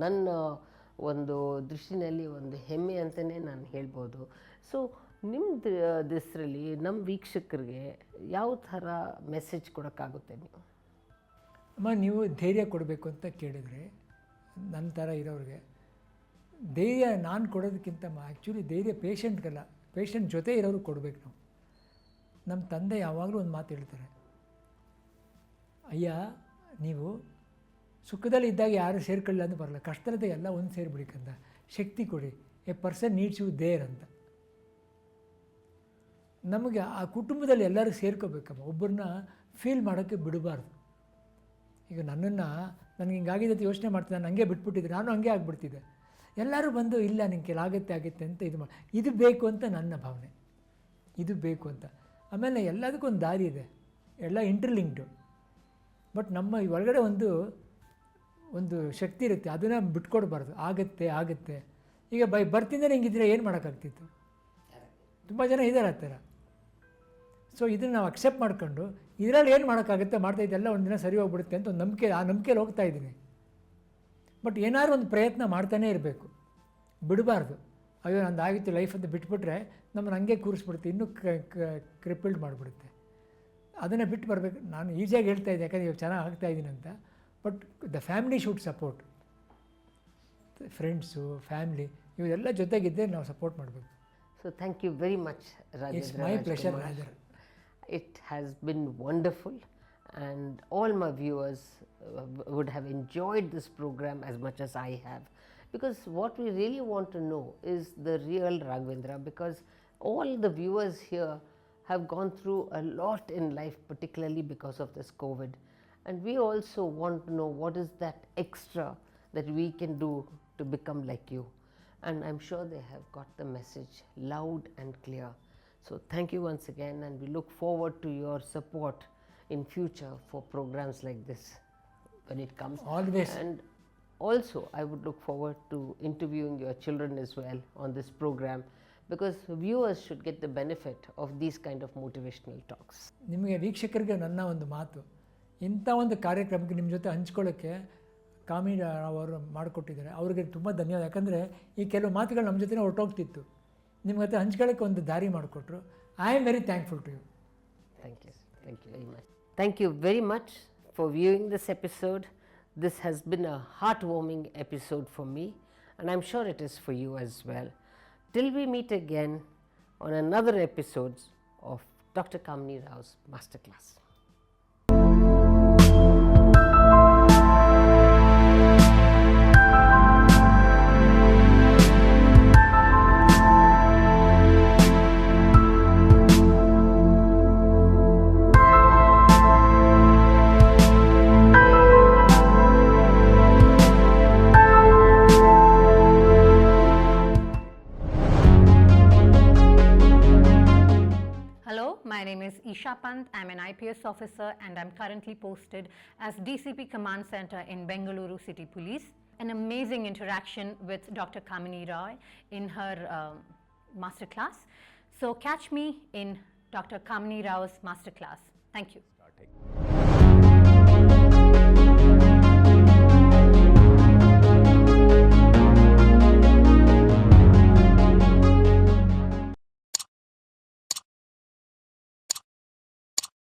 ನನ್ನ ಒಂದು ದೃಷ್ಟಿನಲ್ಲಿ ಒಂದು ಹೆಮ್ಮೆ ಅಂತಲೇ ನಾನು ಹೇಳ್ಬೋದು. ಸೊ ನಿಮ್ಮದು ದಿಸರಲ್ಲಿ ನಮ್ಮ ವೀಕ್ಷಕರಿಗೆ ಯಾವ ಥರ ಮೆಸೇಜ್ ಕೊಡೋಕ್ಕಾಗುತ್ತೆ ನೀವು? ಅಮ್ಮ, ನೀವು ಧೈರ್ಯ ಕೊಡಬೇಕು ಅಂತ ಕೇಳಿದರೆ, ನನ್ನ ಥರ ಇರೋರಿಗೆ ಧೈರ್ಯ ನಾನು ಕೊಡೋದಕ್ಕಿಂತ ಆ್ಯಕ್ಚುಲಿ ಧೈರ್ಯ ಪೇಷಂಟ್ಗಲ್ಲ, ಪೇಷಂಟ್ ಜೊತೆ ಇರೋರು ಕೊಡಬೇಕು ನಾವು. ನಮ್ಮ ತಂದೆ ಯಾವಾಗಲೂ ಒಂದು ಮಾತು ಹೇಳ್ತಾರೆ, ಅಯ್ಯ ನೀವು ಸುಖದಲ್ಲಿ ಇದ್ದಾಗ ಯಾರು ಸೇರ್ಕೊಳ್ಳಿಲ್ಲ ಅಂತ ಬರಲ್ಲ, ಕಷ್ಟದಲ್ಲಿದ್ದಾಗ ಎಲ್ಲ ಒಂದು ಸೇರಿಬಿಡಿಕಂತ ಶಕ್ತಿ ಕೊಡಿ. A person needs you there ಅಂತ. ನಮಗೆ ಆ ಕುಟುಂಬದಲ್ಲಿ ಎಲ್ಲರೂ ಸೇರ್ಕೋಬೇಕಮ್ಮ, ಒಬ್ಬರನ್ನ ಫೀಲ್ ಮಾಡೋಕ್ಕೆ ಬಿಡಬಾರ್ದು. ಈಗ ನನ್ನನ್ನು ನನಗೆ ಹಿಂಗಾಗಿದೆ ಅಂತ ಯೋಚನೆ ಮಾಡ್ತಿದ್ದೆ, ನಾನು ಹಂಗೆ ಬಿಟ್ಬಿಟ್ಟಿದ್ದೆ, ನಾನು ಹಂಗೆ ಆಗಿಬಿಡ್ತಿದ್ದೆ. ಎಲ್ಲರೂ ಬಂದು ಇಲ್ಲ ನಿಂಗೆ ಕೆಲ ಆಗುತ್ತೆ ಅಂತ ಇದು ಬೇಕು ಅಂತ ನನ್ನ ಭಾವನೆ, ಇದು ಬೇಕು ಅಂತ. ಆಮೇಲೆ ಎಲ್ಲದಕ್ಕೂ ಒಂದು ದಾರಿ ಇದೆ, ಎಲ್ಲ ಇಂಟರ್ಲಿಂಕ್ಡು. ಬಟ್ ನಮ್ಮ ಒಳಗಡೆ ಒಂದು ಶಕ್ತಿ ಇರುತ್ತೆ, ಅದನ್ನು ಬಿಟ್ಕೊಡ್ಬಾರ್ದು. ಆಗುತ್ತೆ ಈಗ ಬರ್ತಿಂದ ಹಿಂಗಿದ್ರೆ ಏನು ಮಾಡೋಕ್ಕಾಗ್ತಿತ್ತು? ತುಂಬ ಜನ ಇದ್ದಾರೆ ಆ ಥರ. ಸೊ ಇದನ್ನು ನಾವು ಅಕ್ಸೆಪ್ಟ್ ಮಾಡ್ಕೊಂಡು ಇದರಲ್ಲಿ ಏನು ಮಾಡೋಕ್ಕಾಗುತ್ತೆ ಮಾಡ್ತಾಯಿದ್ದೆ, ಎಲ್ಲ ಒಂದು ದಿನ ಸರಿ ಹೋಗ್ಬಿಡುತ್ತೆ ಅಂತ ಒಂದು ನಂಬಿಕೆ, ಆ ನಂಬಿಕೆಯಲ್ಲಿ ಹೋಗ್ತಾ ಇದ್ದೀನಿ. ಬಟ್ ಏನಾದ್ರು ಒಂದು ಪ್ರಯತ್ನ ಮಾಡ್ತಾನೇ ಇರಬೇಕು, ಬಿಡಬಾರ್ದು. ಅಯ್ಯೋ ನಂದು ಆಗಿತ್ತು ಲೈಫ್ ಅಂತ ಬಿಟ್ಬಿಟ್ರೆ ನಮ್ಮನ್ನು ಹಂಗೆ ಕೂರಿಸ್ಬಿಡುತ್ತೆ, ಇನ್ನೂ ಕ್ರಿಪಲ್ಡ್ ಮಾಡಿಬಿಡುತ್ತೆ. ಅದನ್ನು ಬಿಟ್ಟು ಬರಬೇಕು. ನಾನು ಈಸಿಯಾಗಿ ಹೇಳ್ತಾ ಇದ್ದೆ ಯಾಕಂದರೆ ಇವಾಗ ಚೆನ್ನಾಗಿ ಆಗ್ತಾಯಿದ್ದೀನಿ ಅಂತ. But the family should support, friends family ಇವರೆಲ್ಲ ಜೊತೆಗಿದ್ದರೆ ನಾವು ಸಪೋರ್ಟ್ ಮಾಡಬೇಕು. So thank you very much Rajendra. It's my pleasure Roger. It has been wonderful, and all my viewers would have enjoyed this program as much as I have, because what we really want to know is the real Raghavendra, because all the viewers here have gone through a lot in life, particularly because of this COVID, and we also want to know what is that extra that we can do to become like you, and I'm sure they have got the message loud and clear. So thank you once again, and we look forward to your support in future for programs like this when it comes. Always. And also I would look forward to interviewing your children as well on this program, because viewers should get the benefit of these kind of motivational talks. ನಿಮಗೆ ವೀಕ್ಷಕರಿಗೆ ನನ್ನ ಒಂದು ಮಾತು, ಇಂಥ ಒಂದು ಕಾರ್ಯಕ್ರಮಕ್ಕೆ ನಿಮ್ಮ ಜೊತೆ ಹಂಚ್ಕೊಳ್ಳೋಕ್ಕೆ ಕಾಮಿನಿ ರಾವ್ ಅವರು ಮಾಡಿಕೊಟ್ಟಿದ್ದಾರೆ. ಅವ್ರಿಗೆ ತುಂಬ ಧನ್ಯವಾದ. ಯಾಕಂದರೆ ಈ ಕೆಲವು ಮಾತುಗಳು ನಮ್ಮ ಜೊತೆ ಹೊರಟೋಗ್ತಿತ್ತು, ನಿಮ್ಮ ಹತ್ರ ಹಂಚ್ಕೊಳ್ಳೋಕ್ಕೆ ಒಂದು ದಾರಿ ಮಾಡಿಕೊಟ್ರು. I am very thankful to you. Thank you very much. Thank you very much for viewing this episode. This has been a heartwarming episode for me, and I'm sure it is for you as well. Till we meet again on another episode of Dr. Kamini Rao's Masterclass. My name is Isha Pant. I'm an IPS officer and I'm currently posted as DCP Command Center in Bengaluru City Police. An amazing interaction with Dr. Kamini Rao in her masterclass. So catch me in Dr. Kamini Rao's masterclass. Thank you.